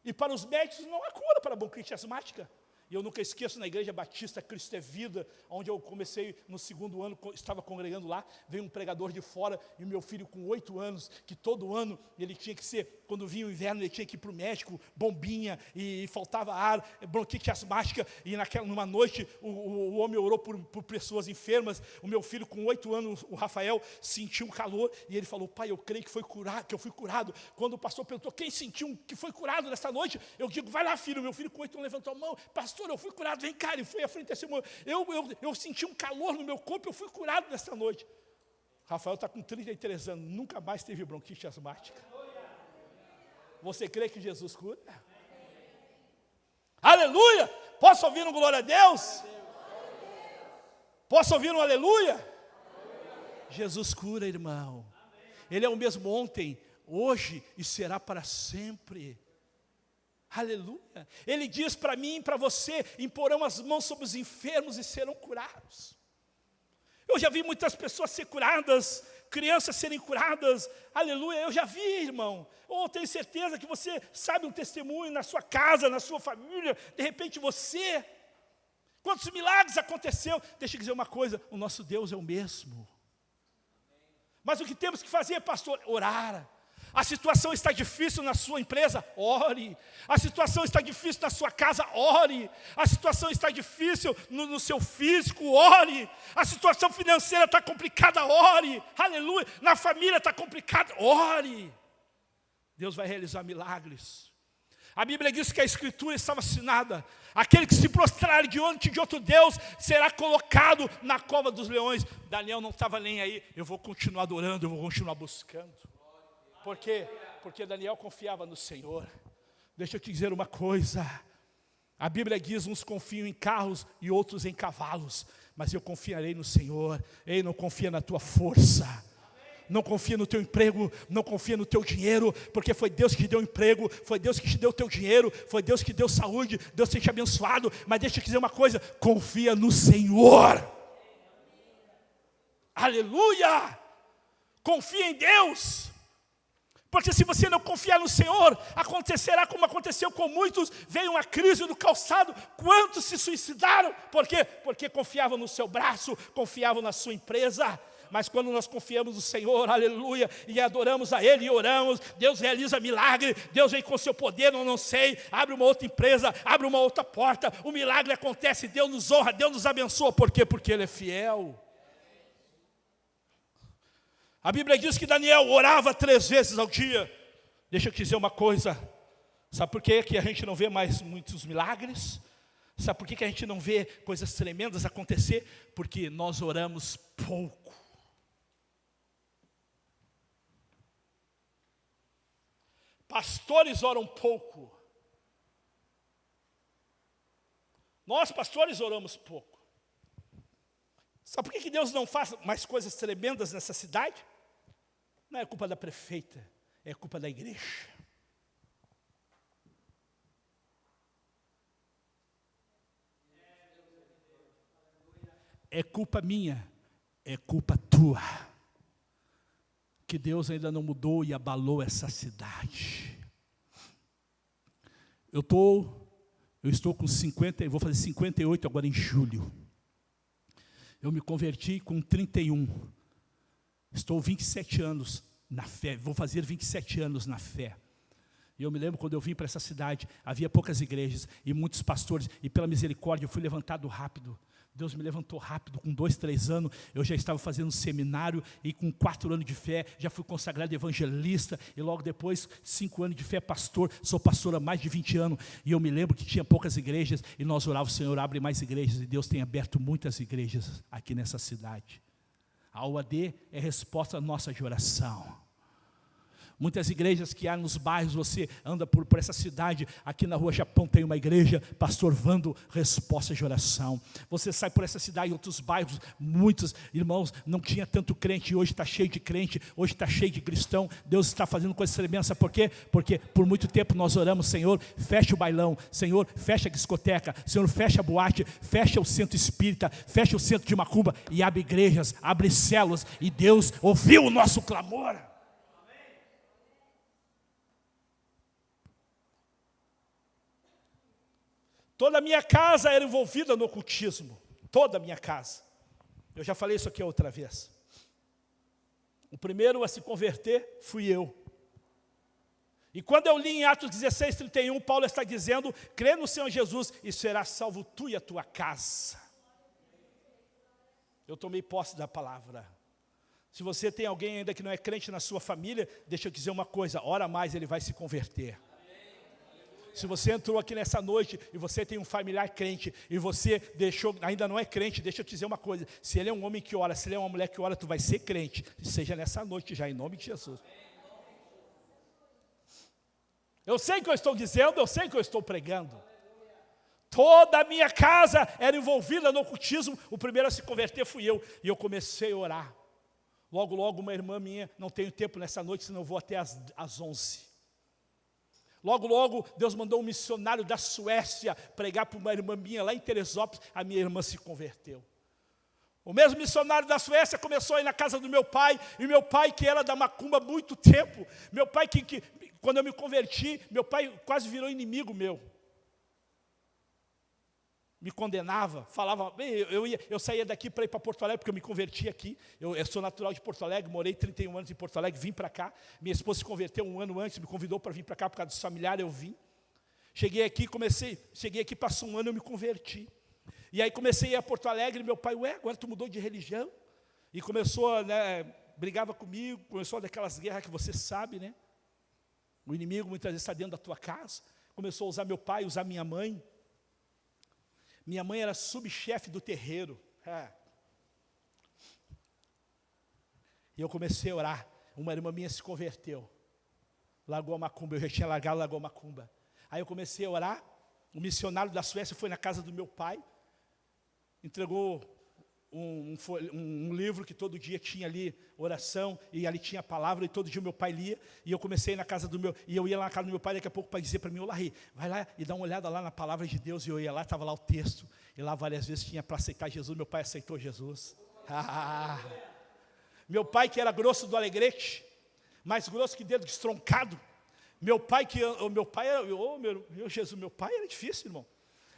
e para os médicos não há cura para a bronquite asmática. E eu nunca esqueço, na Igreja Batista Cristo é Vida, onde eu comecei no 2º ano, estava congregando lá, veio um pregador de fora, e o meu filho com 8 anos, que todo ano ele tinha que ser, quando vinha o inverno, ele tinha que ir para o médico, bombinha, e faltava ar, bronquite asmática, e numa noite o homem orou por pessoas enfermas. O meu filho com 8 anos, o Rafael, sentiu um calor, e ele falou: pai, eu creio que eu fui curado. Quando o pastor perguntou: quem sentiu que foi curado nessa noite? Eu digo: vai lá, filho. Meu filho com 8 anos levantou a mão: pastor, eu fui curado, vem cá. Ele foi à frente desse irmão: eu senti um calor no meu corpo, eu fui curado nessa noite. Rafael está com 33 anos, nunca mais teve bronquite asmática. Você crê que Jesus cura? Aleluia! Posso ouvir um glória a Deus? Posso ouvir um aleluia? Jesus cura, irmão. Ele é o mesmo ontem, hoje e será para sempre. Aleluia. Ele diz para mim e para você: imporão as mãos sobre os enfermos e serão curados. Eu já vi muitas pessoas ser curadas, crianças serem curadas. Aleluia, eu já vi, irmão. Tenho certeza que você sabe um testemunho na sua casa, na sua família. De repente você, quantos milagres aconteceu? Deixa eu dizer uma coisa: o nosso Deus é o mesmo. Mas o que temos que fazer, pastor? Orar. A situação está difícil na sua empresa? Ore. A situação está difícil na sua casa? Ore. A situação está difícil no seu físico? Ore. A situação financeira está complicada? Ore. Aleluia. Na família está complicada? Ore. Deus vai realizar milagres. A Bíblia diz que a Escritura estava assinada: aquele que se prostrar diante de outro Deus será colocado na cova dos leões. Daniel não estava nem aí: eu vou continuar adorando, eu vou continuar buscando. Por quê? Porque Daniel confiava no Senhor. Deixa eu te dizer uma coisa: a Bíblia diz: uns confiam em carros e outros em cavalos, mas eu confiarei no Senhor. Ei, não confia na tua força, não confia no teu emprego, não confia no teu dinheiro, porque foi Deus que te deu emprego, foi Deus que te deu o teu dinheiro, foi Deus que deu saúde, Deus tem te abençoado. Mas deixa eu te dizer uma coisa: confia no Senhor. Aleluia! Confia em Deus. Porque se você não confiar no Senhor, acontecerá como aconteceu com muitos: veio uma crise no calçado. Quantos se suicidaram? Por quê? Porque confiavam no seu braço, confiavam na sua empresa. Mas quando nós confiamos no Senhor, aleluia, e adoramos a Ele e oramos, Deus realiza milagre. Deus vem com seu poder, não sei, abre uma outra empresa, abre uma outra porta, o milagre acontece, Deus nos honra, Deus nos abençoa. Por quê? Porque Ele é fiel. A Bíblia diz que Daniel orava 3 vezes ao dia. Deixa eu te dizer uma coisa: sabe por que a gente não vê mais muitos milagres? Sabe por que a gente não vê coisas tremendas acontecer? Porque nós oramos pouco. Pastores oram pouco. Nós, pastores, oramos pouco. Sabe por que Deus não faz mais coisas tremendas nessa cidade? Não é culpa da prefeita, é culpa da igreja. É culpa minha, é culpa tua, que Deus ainda não mudou e abalou essa cidade. Eu estou com 50, vou fazer 58 agora em julho. Eu me converti com 31. Estou 27 anos na fé, vou fazer 27 anos na fé. E eu me lembro quando eu vim para essa cidade, havia poucas igrejas e muitos pastores, e pela misericórdia eu fui levantado rápido. Deus me levantou rápido, com 2, 3 anos, eu já estava fazendo um seminário, e com 4 anos de fé, já fui consagrado evangelista, e logo depois, 5 anos de fé, pastor. Sou pastor há mais de 20 anos, e eu me lembro que tinha poucas igrejas, e nós orávamos: Senhor, abre mais igrejas, e Deus tem aberto muitas igrejas aqui nessa cidade. A UAD é resposta à nossa oração. Muitas igrejas que há nos bairros, você anda por essa cidade, aqui na Rua Japão tem uma igreja, Pastor Vando, resposta de oração. Você sai por essa cidade, em outros bairros, muitos irmãos, não tinha tanto crente, e hoje está cheio de crente, hoje está cheio de cristão. Deus está fazendo coisas tremendas. Sabe por quê? Porque por muito tempo nós oramos: Senhor, fecha o bailão, Senhor, fecha a discoteca, Senhor, fecha a boate, fecha o centro espírita, fecha o centro de macumba, e abre igrejas, abre células, e Deus ouviu o nosso clamor. Toda a minha casa era envolvida no ocultismo. Toda a minha casa. Eu já falei isso aqui outra vez. O primeiro a se converter fui eu. E quando eu li em Atos 16, 31, Paulo está dizendo, crê no Senhor Jesus e serás salvo tu e a tua casa. Eu tomei posse da palavra. Se você tem alguém ainda que não é crente na sua família, deixa eu dizer uma coisa, ora mais ele vai se converter. Se você entrou aqui nessa noite e você tem um familiar crente e você ainda não é crente, deixa eu te dizer uma coisa, se ele é um homem que ora, se ele é uma mulher que ora, tu vai ser crente, seja nessa noite já, em nome de Jesus. Eu sei o que eu estou dizendo, eu sei o que eu estou pregando. Toda a minha casa era envolvida no ocultismo, o primeiro a se converter fui eu, e eu comecei a orar. Logo, logo, uma irmã minha, não tenho tempo nessa noite, senão eu vou até às 11. Logo, logo, Deus mandou um missionário da Suécia pregar para uma irmã minha lá em Teresópolis, a minha irmã se converteu. O mesmo missionário da Suécia começou a ir na casa do meu pai, e meu pai que era da macumba há muito tempo, meu pai quando eu me converti, meu pai quase virou inimigo meu. Me condenava, falava, eu saía daqui para ir para Porto Alegre, porque eu me converti aqui, eu sou natural de Porto Alegre, morei 31 anos em Porto Alegre, vim para cá, minha esposa se converteu um ano antes, me convidou para vir para cá por causa dos familiares, eu vim. Cheguei aqui, passou um ano, eu me converti. E aí comecei a ir a Porto Alegre, e meu pai, agora tu mudou de religião? E começou, brigava comigo, começou daquelas guerras que você sabe, né? O inimigo muitas vezes está dentro da tua casa, começou a usar meu pai, usar minha mãe. Minha mãe era subchefe do terreiro. E eu comecei a orar. Uma irmã minha se converteu. Largou a macumba. Eu já tinha largado, largou a macumba. Aí eu comecei a orar. O missionário da Suécia foi na casa do meu pai. Entregou um livro que todo dia tinha ali oração. E ali tinha a palavra. E todo dia o meu pai lia. E eu comecei na casa do meu... E eu ia lá na casa do meu pai daqui a pouco para dizer para mim, Larry, vai lá e dá uma olhada lá na palavra de Deus. E eu ia lá, estava lá o texto. E lá várias vezes tinha para aceitar Jesus. Meu pai aceitou Jesus. Meu pai que era grosso do Alegrete, mais grosso que dedo estroncado. Meu pai era difícil, irmão.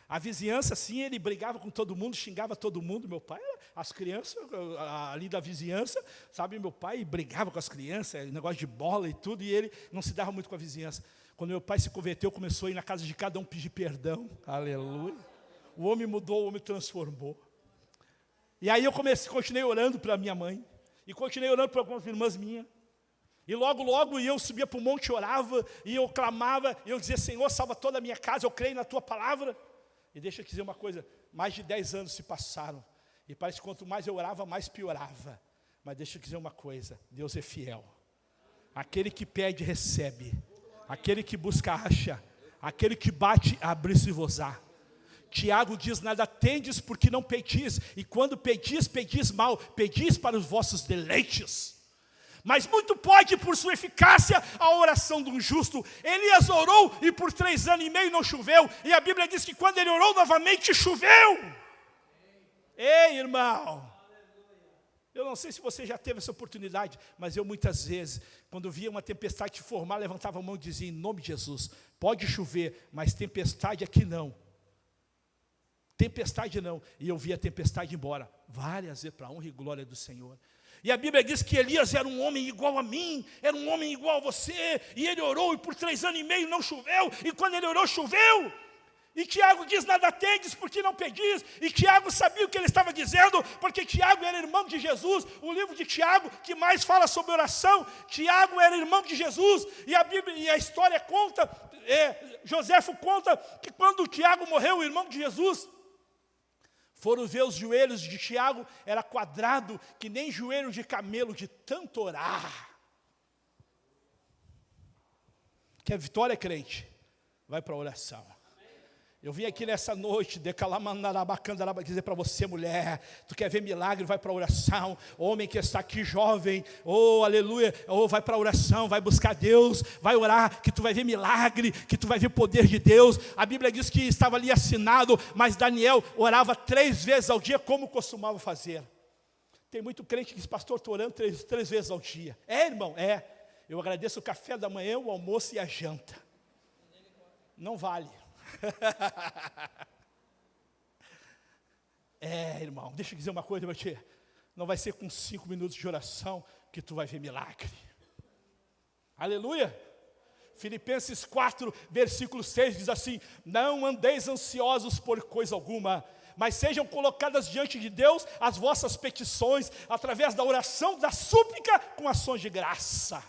A vizinhança, assim, ele brigava com todo mundo, xingava todo mundo. Meu pai, as crianças ali da vizinhança, sabe, meu pai brigava com as crianças, negócio de bola e tudo, e ele não se dava muito com a vizinhança. Quando meu pai se converteu, começou a ir na casa de cada um pedir perdão. Aleluia. O homem mudou, o homem transformou. E aí eu continuei orando para minha mãe, e continuei orando para algumas irmãs minhas. E logo, logo, eu subia para o monte, orava, e eu clamava, e eu dizia, Senhor, salva toda a minha casa, eu creio na Tua palavra. E deixa eu dizer uma coisa, mais de 10 anos se passaram, e parece que quanto mais eu orava, mais piorava. Mas deixa eu dizer uma coisa, Deus é fiel. Aquele que pede, recebe. Aquele que busca, acha. Aquele que bate, abre-se-vos-á. Tiago diz, nada tendes porque não pedis, e quando pedis, pedis mal, pedis para os vossos deleites. Mas muito pode por sua eficácia a oração de um justo. Elias orou e por 3 anos e meio não choveu. E a Bíblia diz que quando ele orou novamente choveu. Ei, irmão. Eu não sei se você já teve essa oportunidade, mas eu muitas vezes, quando via uma tempestade se formar, levantava a mão e dizia, em nome de Jesus, pode chover, mas tempestade aqui não. Tempestade não. E eu via a tempestade embora. Várias vezes para a honra e glória do Senhor. E a Bíblia diz que Elias era um homem igual a mim, era um homem igual a você, e ele orou, e por 3 anos e meio não choveu, e quando ele orou, choveu. E Tiago diz, nada tendes, porque não pedis, e Tiago sabia o que ele estava dizendo, porque Tiago era irmão de Jesus, o livro de Tiago, que mais fala sobre oração, Tiago era irmão de Jesus, e a Bíblia, e a história conta, Joséfo conta, que quando Tiago morreu, o irmão de Jesus, foram ver os joelhos de Tiago, era quadrado, que nem joelho de camelo, de tanto orar. Quer vitória, crente? Vai para a oração. Eu vim aqui nessa noite, dizer para você, mulher, tu quer ver milagre, vai para a oração. Homem que está aqui, jovem, oh, aleluia, oh, vai para a oração, vai buscar Deus, vai orar, que tu vai ver milagre, que tu vai ver poder de Deus. A Bíblia diz que estava ali assinado, mas Daniel orava 3 vezes ao dia, como costumava fazer. Tem muito crente que diz, pastor, estou orando 3 vezes ao dia. É, irmão? É. Eu agradeço o café da manhã, o almoço e a janta. Não vale. Irmão, deixa eu dizer uma coisa para ti. Não vai ser com 5 minutos de oração que tu vai ver milagre. Aleluia. Filipenses 4, versículo 6 diz assim: não andeis ansiosos por coisa alguma, mas sejam colocadas diante de Deus as vossas petições, através da oração, da súplica, com ações de graça.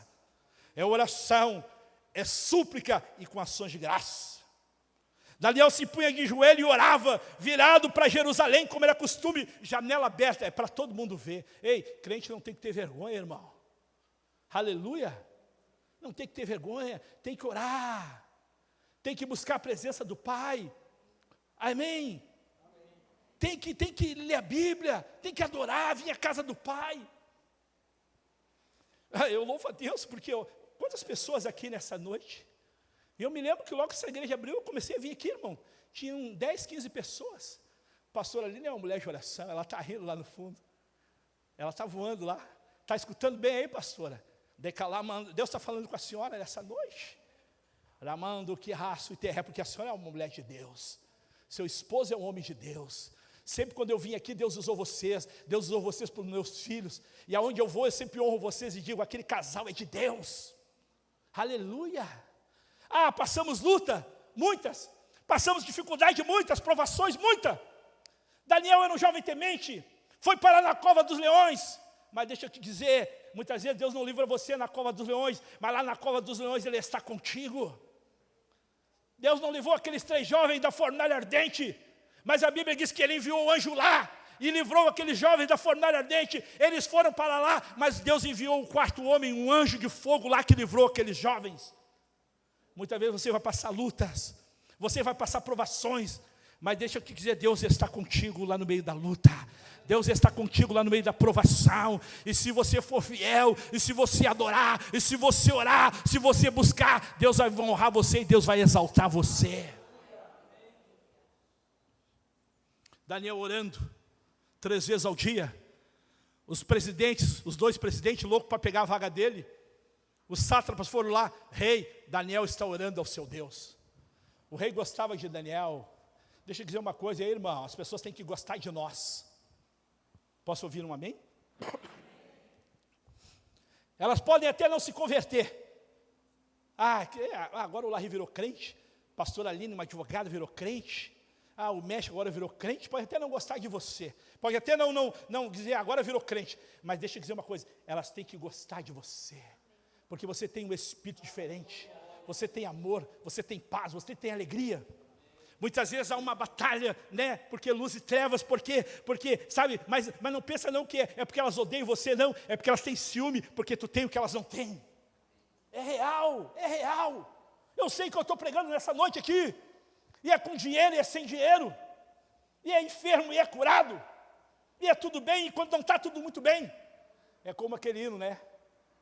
É oração, é súplica e com ações de graça. Daniel se punha de joelho e orava, virado para Jerusalém, como era costume, janela aberta, é para todo mundo ver. Ei, crente não tem que ter vergonha, irmão. Aleluia. Não tem que ter vergonha, tem que orar, tem que buscar a presença do Pai. Amém. Tem que ler a Bíblia, tem que adorar, vir à casa do Pai. Eu louvo a Deus, porque quantas pessoas aqui nessa noite? Eu me lembro que logo que essa igreja abriu, eu comecei a vir aqui, irmão. Tinham 10, 15 pessoas. A pastora Aline é uma mulher de oração, ela está rindo lá no fundo. Ela está voando lá. Está escutando bem aí, pastora? Deus está falando com a senhora nessa noite. Ramando que raço e terra, porque a senhora é uma mulher de Deus. Seu esposo é um homem de Deus. Sempre quando eu vim aqui, Deus usou vocês para os meus filhos. E aonde eu vou, eu sempre honro vocês e digo: aquele casal é de Deus. Aleluia. Passamos luta, muitas. Passamos dificuldade, muitas, provações, muitas. Daniel era um jovem temente, foi parar na cova dos leões. Mas deixa eu te dizer, muitas vezes Deus não livra você na cova dos leões, mas lá na cova dos leões Ele está contigo. Deus não livrou aqueles 3 jovens da fornalha ardente, mas a Bíblia diz que Ele enviou o anjo lá e livrou aqueles jovens da fornalha ardente. Eles foram para lá, mas Deus enviou o 4º homem, um anjo de fogo lá que livrou aqueles jovens. Muitas vezes você vai passar lutas, você vai passar provações, mas deixa eu te dizer, Deus está contigo lá no meio da luta. Deus está contigo lá no meio da provação. E se você for fiel, e se você adorar, e se você orar, se você buscar, Deus vai honrar você e Deus vai exaltar você. Daniel orando 3 vezes ao dia. Os 2 presidentes loucos para pegar a vaga dele. Os sátrapas foram lá: rei, Daniel está orando ao seu Deus. O rei gostava de Daniel. Deixa eu dizer uma coisa aí, irmão, as pessoas têm que gostar de nós. Posso ouvir um amém? Elas podem até não se converter. Agora o Larry virou crente, pastora Aline, uma advogada, virou crente. O México agora virou crente. Pode até não gostar de você, pode até não dizer agora virou crente. Mas deixa eu dizer uma coisa, elas têm que gostar de você, porque você tem um espírito diferente. Você tem amor, você tem paz, você tem alegria. Muitas vezes há uma batalha, né? Porque luz e trevas, porque sabe, mas não pensa não que é porque elas odeiam você, não. É porque elas têm ciúme, porque tu tem o que elas não têm. É real, é real. Eu sei que eu estou pregando nessa noite aqui. E é com dinheiro, e é sem dinheiro. E é enfermo, e é curado. E é tudo bem, e quando não está tudo muito bem. É como aquele hino, né?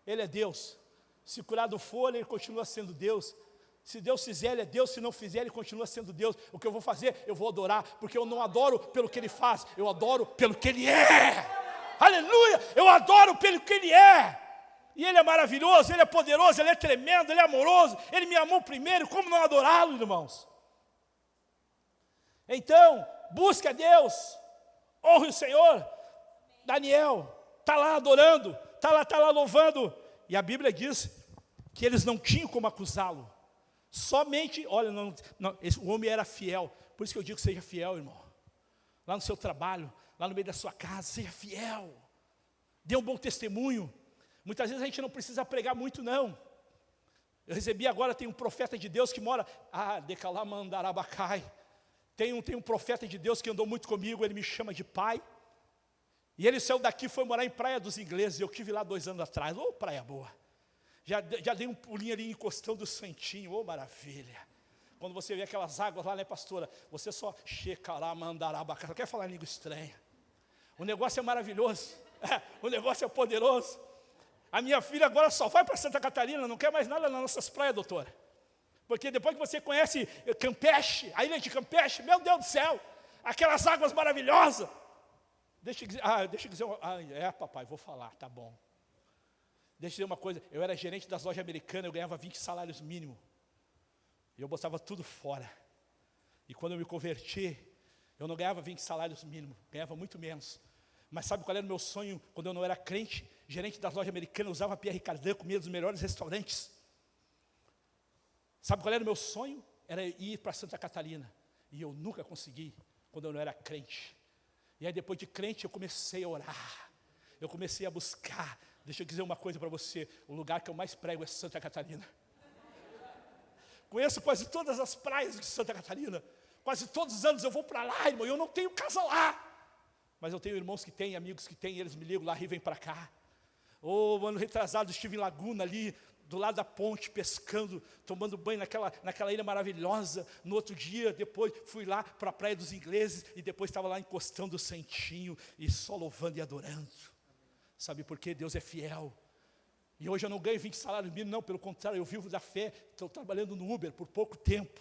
Ele é Deus. Se curado for, Ele continua sendo Deus. Se Deus fizer, Ele é Deus. Se não fizer, Ele continua sendo Deus. O que eu vou fazer? Eu vou adorar. Porque eu não adoro pelo que Ele faz. Eu adoro pelo que Ele é. Aleluia! Eu adoro pelo que Ele é. E Ele é maravilhoso, Ele é poderoso, Ele é tremendo, Ele é amoroso. Ele me amou primeiro. Como não adorá-lo, irmãos? Então, busque a Deus. Honre o Senhor. Daniel está lá adorando. Está lá louvando. E a Bíblia diz que eles não tinham como acusá-lo. Somente, olha, o homem era fiel. Por isso que eu digo, seja fiel, irmão. Lá no seu trabalho, lá no meio da sua casa, seja fiel. Dê um bom testemunho. Muitas vezes a gente não precisa pregar muito, não. Eu recebi agora, tem um profeta de Deus que mora, Decalamandarabacai. Tem um profeta de Deus que andou muito comigo, ele me chama de pai. E ele saiu daqui e foi morar em Praia dos Ingleses. Eu estive lá 2 anos atrás. Praia boa. Já dei um pulinho ali em Costão do Santinho. Maravilha. Quando você vê aquelas águas lá, né, pastora? Você só Shekaramandarabacá. Só quer falar em língua estranha. O negócio é maravilhoso. O negócio é poderoso. A minha filha agora só vai para Santa Catarina. Não quer mais nada nas nossas praias, doutora. Porque depois que você conhece Campeche, a ilha de Campeche, meu Deus do céu, aquelas águas maravilhosas. Deixa eu dizer, papai, vou falar, tá bom. Deixa eu dizer uma coisa, eu era gerente das lojas americanas, eu ganhava 20 salários mínimos. E eu botava tudo fora. E quando eu me converti, Eu não ganhava 20 salários mínimos, ganhava muito menos. Mas sabe qual era o meu sonho quando eu não era crente? Gerente das lojas americanas, usava Pierre Cardin, comia nos melhores restaurantes. Sabe qual era o meu sonho? Era ir para Santa Catarina. E eu nunca consegui, quando eu não era crente. E aí depois de crente eu comecei a orar. Eu comecei a buscar. Deixa eu dizer uma coisa para você. O lugar que eu mais prego é Santa Catarina. Conheço quase todas as praias de Santa Catarina. Quase todos os anos eu vou para lá, irmão. Eu não tenho casa lá. Mas eu tenho irmãos que têm, amigos que têm. Eles me ligam lá e vêm para cá. Ano retrasado estive em Laguna ali, do lado da ponte, pescando, tomando banho naquela ilha maravilhosa. No outro dia, depois, fui lá para a Praia dos Ingleses, e depois estava lá encostando o centinho, e só louvando e adorando. Sabe por quê? Deus é fiel. E hoje eu não ganho 20 salários mínimos, não, pelo contrário, eu vivo da fé. Estou trabalhando no Uber por pouco tempo.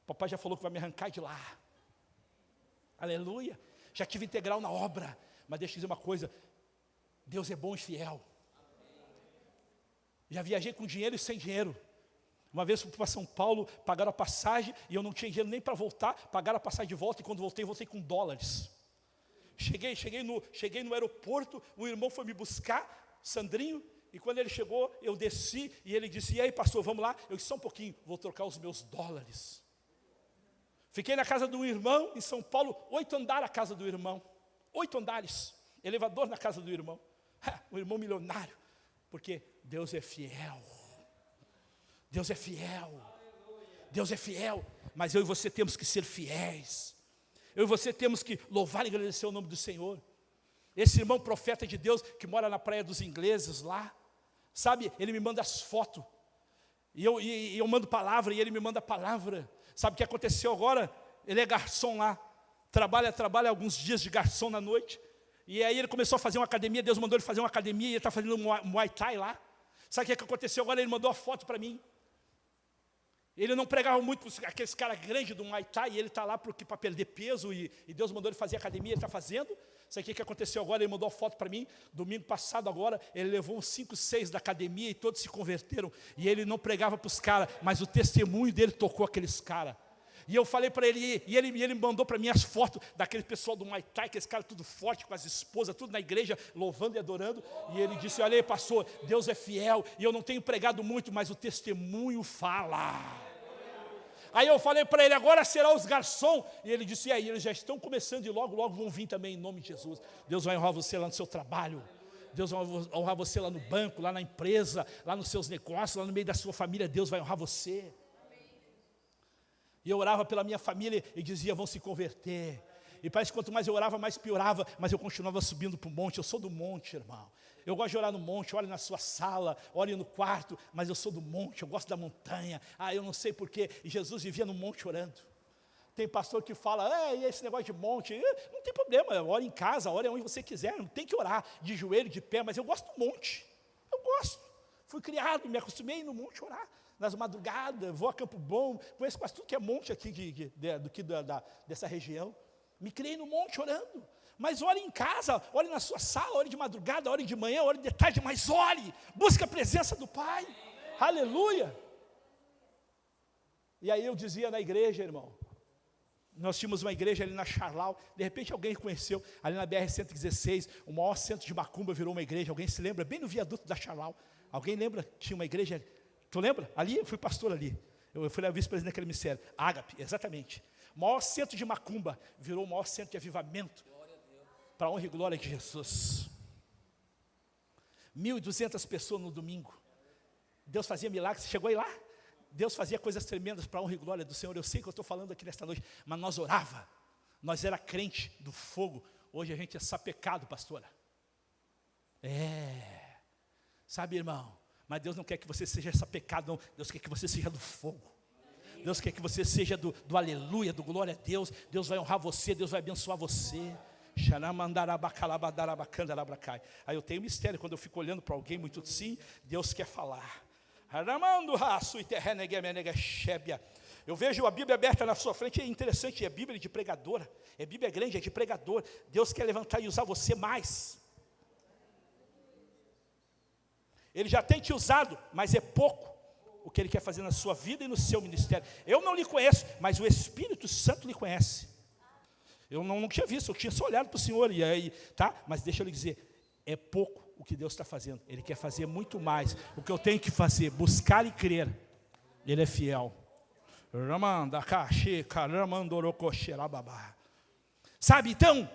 O papai já falou que vai me arrancar de lá. Aleluia. Já tive integral na obra. Mas deixa eu dizer uma coisa, Deus é bom e fiel. Já viajei com dinheiro e sem dinheiro. Uma vez fui para São Paulo, pagaram a passagem, e eu não tinha dinheiro nem para voltar, pagaram a passagem de volta, e quando voltei com dólares. Cheguei no aeroporto, o irmão foi me buscar, Sandrinho, e quando ele chegou, eu desci, e ele disse, e aí pastor, vamos lá? Eu disse, só um pouquinho, vou trocar os meus dólares. Fiquei na casa do irmão, em São Paulo, 8 andares a casa do irmão, 8 andares, elevador na casa do irmão. O irmão milionário, porque Deus é fiel. Deus é fiel. Deus é fiel. Mas eu e você temos que ser fiéis. Eu e você temos que louvar e agradecer o nome do Senhor. Esse irmão profeta de Deus, que mora na Praia dos Ingleses lá, sabe, ele me manda as fotos. E eu mando palavra, e ele me manda palavra. Sabe o que aconteceu agora? Ele é garçom lá. Trabalha alguns dias de garçom na noite. E aí ele começou a fazer uma academia, Deus mandou ele fazer uma academia, e ele está fazendo um Muay Thai lá. Sabe o que aconteceu agora? Ele mandou a foto para mim. Ele não pregava muito para aqueles caras grandes do Muay Thai, e ele está lá para perder peso, e Deus mandou ele fazer academia, ele está fazendo. Sabe o que aconteceu agora? Ele mandou a foto para mim, domingo passado agora, ele levou uns 5, 6 da academia, e todos se converteram, e ele não pregava para os caras, mas o testemunho dele tocou aqueles caras. E eu falei para ele, e ele mandou para mim as fotos daquele pessoal do Muay Thai, aqueles caras tudo forte, com as esposas, tudo na igreja, louvando e adorando. E ele disse, olha aí pastor, Deus é fiel, e eu não tenho pregado muito, mas o testemunho fala. Aí eu falei para ele, agora será os garçons. E ele disse, e aí, eles já estão começando, e logo vão vir também, em nome de Jesus. Deus vai honrar você lá no seu trabalho. Deus vai honrar você lá no banco, lá na empresa, lá nos seus negócios, lá no meio da sua família. Deus vai honrar você. E eu orava pela minha família e dizia, vão se converter. E parece que quanto mais eu orava, mais piorava, mas eu continuava subindo para o monte. Eu sou do monte, irmão. Eu gosto de orar no monte, ore na sua sala, ore no quarto, mas eu sou do monte, eu gosto da montanha. Eu não sei porquê. E Jesus vivia no monte orando. Tem pastor que fala, e esse negócio de monte, não tem problema, ore em casa, ore onde você quiser, não tem que orar de joelho, de pé, mas eu gosto do monte. Eu gosto. Fui criado, me acostumei no monte a orar. Nas madrugadas, vou a Campo Bom, conheço quase tudo que é monte aqui dessa região. Me criei no monte orando. Mas ore em casa, ore na sua sala, ore de madrugada, ore de manhã, ore de tarde, mas ore, busque a presença do Pai. Aleluia. E aí eu dizia na igreja, irmão, nós tínhamos uma igreja ali na Charlau, de repente alguém conheceu, ali na BR-116, o maior centro de macumba virou uma igreja. Alguém se lembra? Bem no viaduto da Charlau. Alguém lembra? Tinha uma igreja. Tu lembra? Ali, eu fui pastor ali. Eu fui vice-presidente daquele ministério. Ágape, exatamente. O maior centro de macumba virou o maior centro de avivamento. Para a honra e glória de Jesus. 1.200 pessoas no domingo. Deus fazia milagres. Você chegou aí lá? Deus fazia coisas tremendas para a honra e glória do Senhor. Eu sei que eu estou falando aqui nesta noite, mas nós orava. Nós era crente do fogo. Hoje a gente é sapecado, pastora. Sabe, irmão? Mas Deus não quer que você seja sapecado, não. Deus quer que você seja do fogo. Deus quer que você seja do aleluia, do glória a Deus. Deus vai honrar você, Deus vai abençoar você. Aí eu tenho mistério, quando eu fico olhando para alguém muito assim, Deus quer falar. Eu vejo a Bíblia aberta na sua frente, é interessante, é Bíblia de pregadora, é Bíblia grande, é de pregador. Deus quer levantar e usar você mais. Ele já tem te usado, mas é pouco o que Ele quer fazer na sua vida e no seu ministério. Eu não lhe conheço, mas o Espírito Santo lhe conhece. Eu não tinha visto, eu tinha só olhado para o Senhor. E aí, tá? Mas deixa eu lhe dizer, é pouco o que Deus está fazendo. Ele quer fazer muito mais. O que eu tenho que fazer, buscar e crer. Ele é fiel. Sabe, então,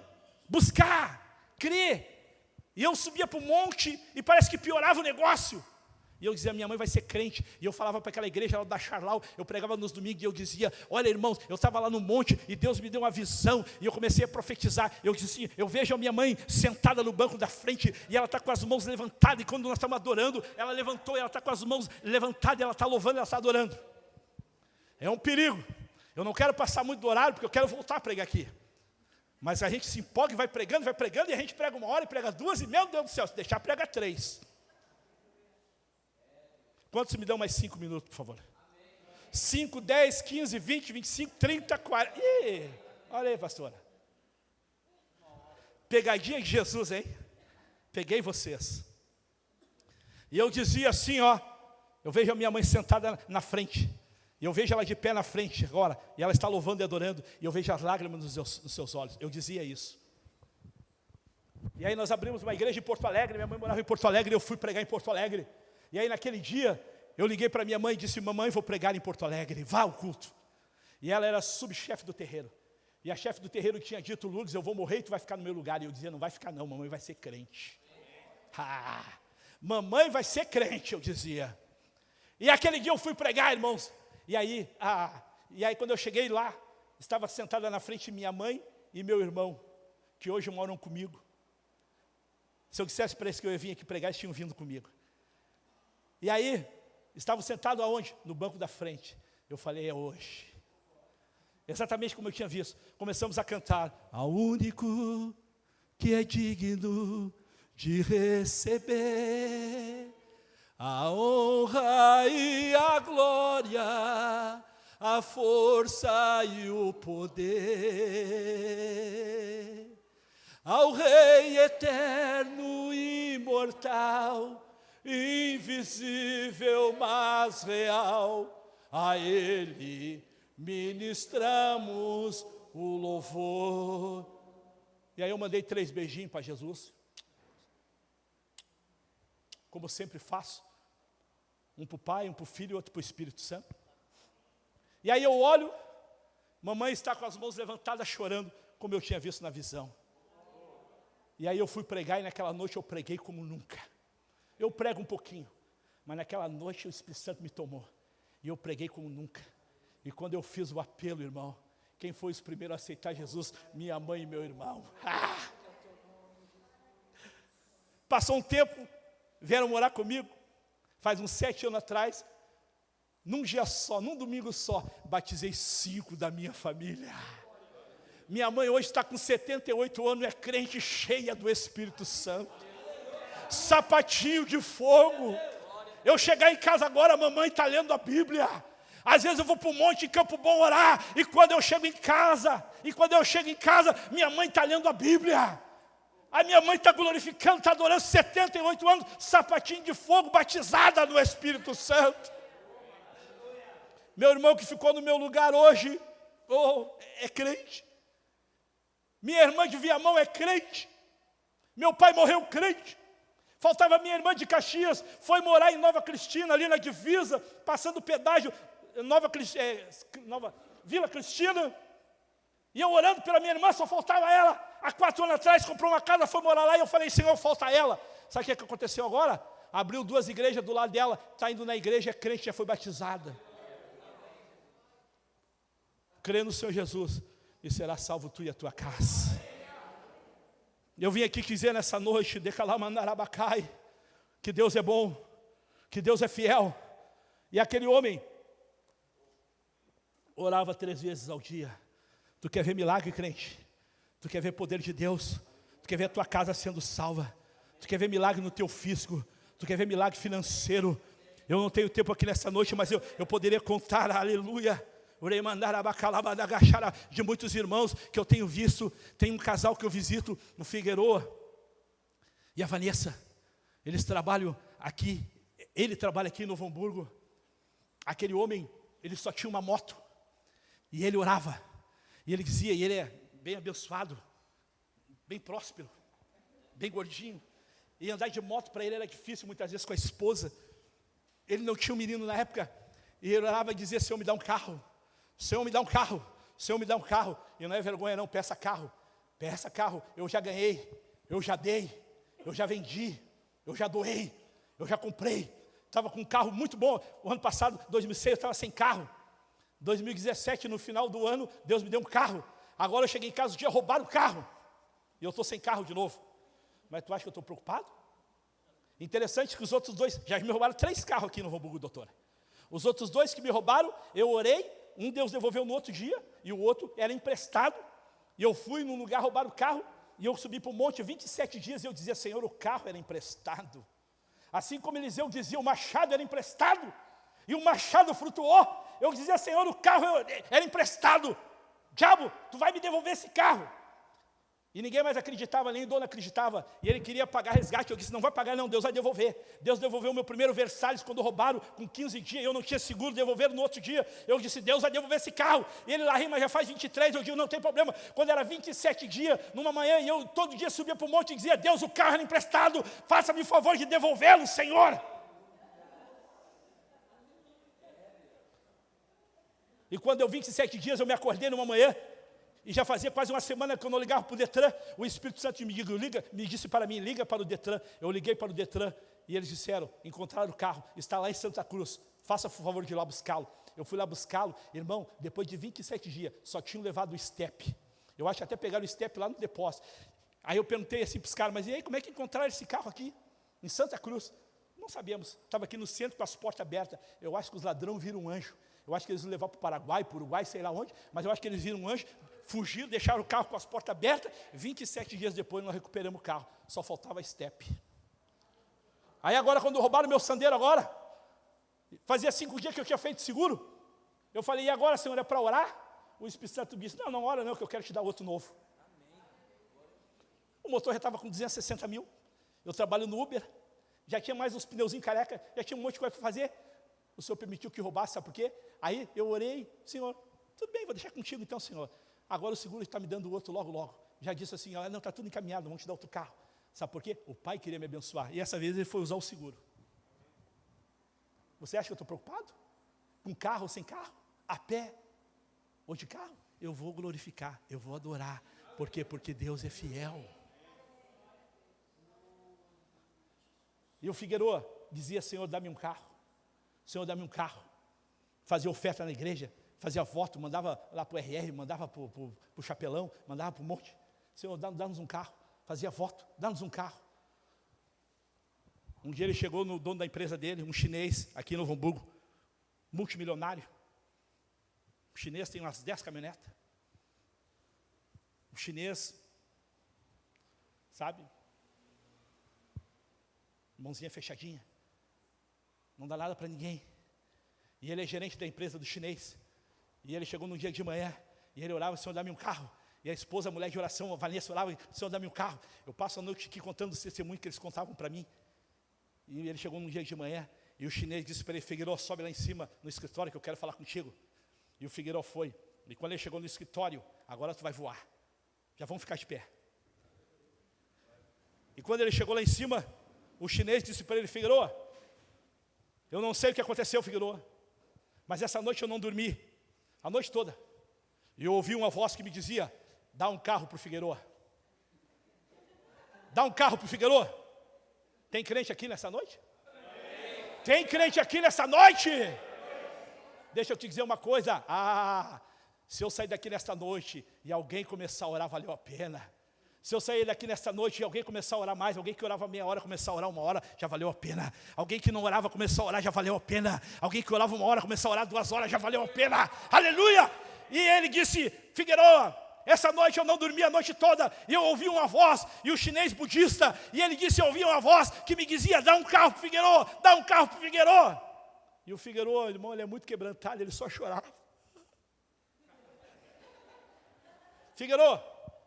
buscar, crer. E eu subia para o monte e parece que piorava o negócio. E eu dizia, minha mãe vai ser crente. E eu falava para aquela igreja lá da Charlau, eu pregava nos domingos e eu dizia, olha irmãos, eu estava lá no monte e Deus me deu uma visão. E eu comecei a profetizar. Eu disse, eu vejo a minha mãe sentada no banco da frente e ela está com as mãos levantadas. E quando nós estamos adorando, ela levantou e ela está com as mãos levantadas. E ela está louvando, ela está adorando. É um perigo. Eu não quero passar muito do horário, porque eu quero voltar a pregar aqui. Mas a gente se empolga e vai pregando, e a gente prega 1 hora e prega 2, e meu Deus do céu, se deixar, prega 3. Quantos me dão mais 5 minutos, por favor? 5, 10, 15, 20, 25, 30, 40. Ih, olha aí, pastora. Pegadinha de Jesus, hein? Peguei vocês. E eu dizia assim, ó. Eu vejo a minha mãe sentada na frente. E eu vejo ela de pé na frente agora. E ela está louvando e adorando. E eu vejo as lágrimas nos seus olhos. Eu dizia isso. E aí nós abrimos uma igreja em Porto Alegre. Minha mãe morava em Porto Alegre. E eu fui pregar em Porto Alegre. E aí naquele dia, eu liguei para minha mãe e disse, mamãe, vou pregar em Porto Alegre, vá ao culto. E ela era subchefe do terreiro. E a chefe do terreiro tinha dito, Lourdes, eu vou morrer e tu vai ficar no meu lugar. E eu dizia, não vai ficar não, mamãe vai ser crente. Mamãe vai ser crente, eu dizia. E aquele dia eu fui pregar, irmãos. E aí quando eu cheguei lá, estava sentada na frente minha mãe e meu irmão, que hoje moram comigo. Se eu dissesse para eles que eu ia vir aqui pregar, eles tinham vindo comigo. E aí, estavam sentados aonde? No banco da frente. Eu falei, é hoje. Exatamente como eu tinha visto. Começamos a cantar. Ao único que é digno de receber a honra e a glória, a força e o poder. Ao Rei eterno e imortal, invisível, mas real, a Ele ministramos o louvor. E aí eu mandei 3 beijinhos para Jesus, como sempre faço, um para o Pai, um para o Filho e outro para o Espírito Santo. E aí eu olho, mamãe está com as mãos levantadas chorando, como eu tinha visto na visão. E aí eu fui pregar e naquela noite eu preguei como nunca. Eu prego um pouquinho, mas naquela noite o Espírito Santo me tomou. E eu preguei como nunca. E quando eu fiz o apelo, irmão, quem foi os primeiros a aceitar Jesus? Minha mãe e meu irmão. Passou um tempo, vieram morar comigo, faz uns 7 anos atrás. Num dia só, num domingo só, batizei 5 da minha família. Minha mãe hoje está com 78 anos, é crente cheia do Espírito Santo. Sapatinho de fogo. Eu chegar em casa agora, a mamãe está lendo a Bíblia. Às vezes eu vou para o monte em Campo Bom orar, e quando eu chego em casa, minha mãe está lendo a Bíblia. A minha mãe está glorificando, está adorando, 78 anos, sapatinho de fogo, batizada no Espírito Santo. Meu irmão que ficou no meu lugar hoje, é crente. Minha irmã de Viamão é crente. Meu pai morreu crente. Faltava minha irmã de Caxias, foi morar em Nova Cristina, ali na divisa, passando pedágio, Vila Cristina. E eu orando pela minha irmã, só faltava ela. Há 4 anos atrás, comprou uma casa, foi morar lá, e eu falei, Senhor, falta ela. Sabe o que aconteceu agora? Abriu 2 igrejas do lado dela, está indo na igreja, é crente, já foi batizada. Crê no Senhor Jesus, e será salvo tu e a tua casa. Eu vim aqui dizer nessa noite, decalamandarabacai, que Deus é bom, que Deus é fiel. E aquele homem orava 3 vezes ao dia. Tu quer ver milagre, crente? Tu quer ver poder de Deus? Tu quer ver a tua casa sendo salva? Tu quer ver milagre no teu físico? Tu quer ver milagre financeiro? Eu não tenho tempo aqui nessa noite, mas eu poderia contar, aleluia, de muitos irmãos que eu tenho visto. Tem um casal que eu visito no Figueroa e a Vanessa, eles trabalham aqui. Ele trabalha aqui em Novo Hamburgo. Aquele homem, ele só tinha uma moto, e ele orava, e ele dizia, e ele é bem abençoado, bem próspero, bem gordinho. E andar de moto para ele era difícil, muitas vezes com a esposa. Ele não tinha um menino na época. E ele orava e dizia: Senhor, me dá um carro. Senhor, me dá um carro. Senhor, me dá um carro. E não é vergonha não, peça carro. Peça carro. Eu já ganhei, eu já dei, eu já vendi, eu já doei, eu já comprei. Estava com um carro muito bom. O ano passado, 2006, eu estava sem carro. 2017, no final do ano, Deus me deu um carro. Agora eu cheguei em casa, o dia roubaram o carro. E eu estou sem carro de novo. Mas tu acha que eu estou preocupado? Interessante que os outros dois, já me roubaram 3 carros aqui no Hamburgo, doutora. Os outros 2 que me roubaram, eu orei, um Deus devolveu no outro dia, e o outro era emprestado. E eu fui num lugar roubar o carro, e eu subi para o monte 27 dias, e eu dizia: Senhor, o carro era emprestado. Assim como Eliseu dizia, o machado era emprestado, e o machado flutuou. Eu dizia: Senhor, o carro era emprestado. Diabo, tu vai me devolver esse carro. E ninguém mais acreditava, nem o dono acreditava. E ele queria pagar resgate. Eu disse: não vai pagar não, Deus vai devolver. Deus devolveu o meu primeiro Versalhes quando roubaram com 15 dias. Eu não tinha seguro, devolveram no outro dia. Eu disse: Deus vai devolver esse carro. E ele lá rima, já faz 23. Eu digo: não tem problema. Quando era 27 dias, numa manhã, e eu todo dia subia para o monte e dizia: Deus, o carro era emprestado. Faça-me o favor de devolvê-lo, Senhor. E quando eu 27 dias, eu me acordei numa manhã, e já fazia quase uma semana que eu não ligava para o Detran. O Espírito Santo me disse para mim: liga para o Detran. Eu liguei para o Detran e eles disseram: encontraram o carro, está lá em Santa Cruz, faça o favor de ir lá buscá-lo. Eu fui lá buscá-lo, irmão, depois de 27 dias, só tinham levado o step. Eu acho que até pegaram o step lá no depósito. Aí eu perguntei assim para os caras: mas e aí, como é que encontraram esse carro aqui, em Santa Cruz? Não sabíamos, estava aqui no centro com as portas abertas. Eu acho que os ladrões viram um anjo. Eu acho que eles iam levar para o Paraguai, para o Uruguai, sei lá onde, mas eu acho que eles viram um anjo, fugiram, deixaram o carro com as portas abertas. 27 dias depois nós recuperamos o carro, só faltava step. Aí agora, quando roubaram meu Sandero agora, fazia 5 dias que eu tinha feito seguro, eu falei: e agora, Senhor, é para orar? O Espírito Santo disse: não, não ora não, que eu quero te dar outro novo. O motor já estava com 260 mil, eu trabalho no Uber, já tinha mais uns pneuzinhos careca, já tinha um monte de coisa para fazer. O Senhor permitiu que roubasse, sabe por quê? Aí eu orei: Senhor, tudo bem, vou deixar contigo então, Senhor. Agora o seguro está me dando o outro logo, logo. Já disse assim: não, está tudo encaminhado, vamos te dar outro carro. Sabe por quê? O Pai queria me abençoar, e essa vez ele foi usar o seguro. Você acha que eu estou preocupado? Com carro ou sem carro? A pé ou de carro? Eu vou glorificar, eu vou adorar. Por quê? Porque Deus é fiel. E o Figueroa dizia: Senhor, dá-me um carro. Senhor, dá-me um carro. Fazia oferta na igreja, fazia voto, mandava lá para o RR, mandava para o Chapelão, mandava para o monte. Senhor, dá-nos um carro. Fazia voto, dá-nos um carro. Um dia ele chegou no dono da empresa dele, um chinês, aqui em Novo Hamburgo, multimilionário. O chinês tem umas 10 caminhonetas. O chinês, sabe, mãozinha fechadinha, não dá nada para ninguém. E ele é gerente da empresa do chinês. E ele chegou num dia de manhã, e ele orava: Senhor, dá-me um carro. E a esposa, a mulher de oração, a Vanessa, orava: Senhor, dá-me um carro. Eu passo a noite aqui contando os testemunhos que eles contavam para mim. E ele chegou num dia de manhã, e o chinês disse para ele: Figueiró, sobe lá em cima no escritório que eu quero falar contigo. E o Figueiró foi. E quando ele chegou no escritório: agora tu vai voar. Já vamos ficar de pé. E quando ele chegou lá em cima, o chinês disse para ele: Figueiró, eu não sei o que aconteceu, Figueiró, mas essa noite eu não dormi, a noite toda. E eu ouvi uma voz que me dizia: dá um carro para o Figueiró. Dá um carro para o Figueiró. Tem crente aqui nessa noite? Tem crente aqui nessa noite? Deixa eu te dizer uma coisa. Se eu sair daqui nesta noite e alguém começar a orar, valeu a pena. Se eu sair daqui nesta noite e alguém começar a orar mais, alguém que orava meia hora começar a orar 1 hora, já valeu a pena. Alguém que não orava começar a orar, já valeu a pena. Alguém que orava 1 hora começar a orar 2 horas, já valeu a pena. Aleluia! E ele disse: Figueroa, essa noite eu não dormi a noite toda, e eu ouvi uma voz, e o chinês budista, e ele disse: eu ouvi uma voz que me dizia: dá um carro para o Figueroa, dá um carro para o Figueroa. E o Figueroa, irmão, ele é muito quebrantado, ele só chorava. Figueroa,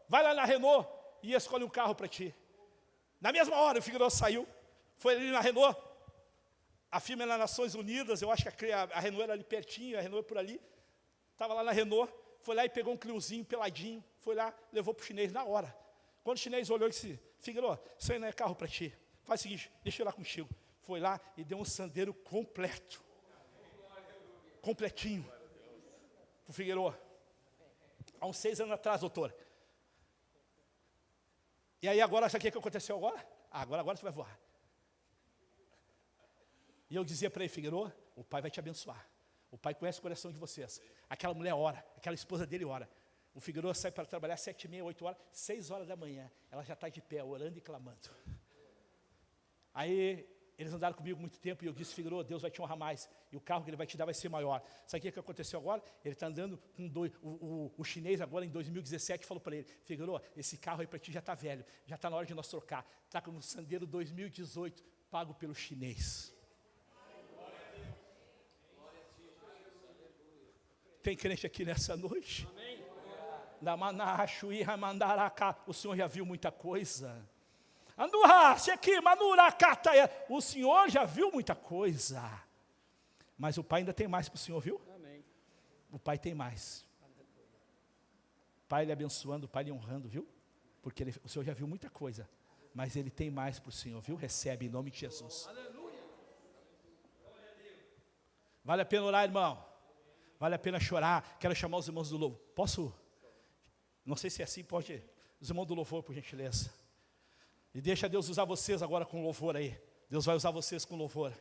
vai lá na Renault e escolhe um carro para ti. Na mesma hora o Figueroa saiu, foi ali na Renault. A firma era nas Nações Unidas, eu acho que a Renault era ali pertinho, a Renault é por ali. Estava lá na Renault, foi lá e pegou um Cliozinho peladinho, foi lá, levou para o chinês na hora. Quando o chinês olhou e disse, Figueiredo, isso aí não é carro para ti. Faz o seguinte, deixa eu ir lá contigo. Foi lá e deu um Sandero completo. Completinho. Para o Figueiredo. Há uns 6 anos atrás, doutor. E aí agora, sabe o que aconteceu agora? Agora você vai voar. E eu dizia para ele, Figueiredo, o Pai vai te abençoar. O Pai conhece o coração de vocês. Aquela mulher ora, aquela esposa dele ora. O Figueiredo sai para trabalhar 7h30, 8 horas, 6 horas da manhã. Ela já está de pé, orando e clamando. Aí, eles andaram comigo muito tempo e eu disse, Figueiredo, Deus vai te honrar mais. E o carro que Ele vai te dar vai ser maior. Sabe o que aconteceu agora? Ele está andando com o chinês agora em 2017 falou para ele, Figueiredo, esse carro aí para ti já está velho. Já está na hora de nós trocar. Está com um Sandero 2018, pago pelo chinês. Tem crente aqui nessa noite? O Senhor já viu muita coisa. O Senhor já viu muita coisa. Mas o Pai ainda tem mais para o Senhor, viu? O Pai tem mais. O Pai lhe abençoando, o Pai lhe honrando, viu? Porque o Senhor já viu muita coisa. Mas Ele tem mais para o Senhor, viu? Recebe em nome de Jesus. Vale a pena orar, irmão. Vale a pena chorar. Quero chamar os irmãos do louvor. Posso? Não sei se é assim, pode. Os irmãos do louvor, por gentileza. E deixa Deus usar vocês agora com louvor aí. Deus vai usar vocês com louvor.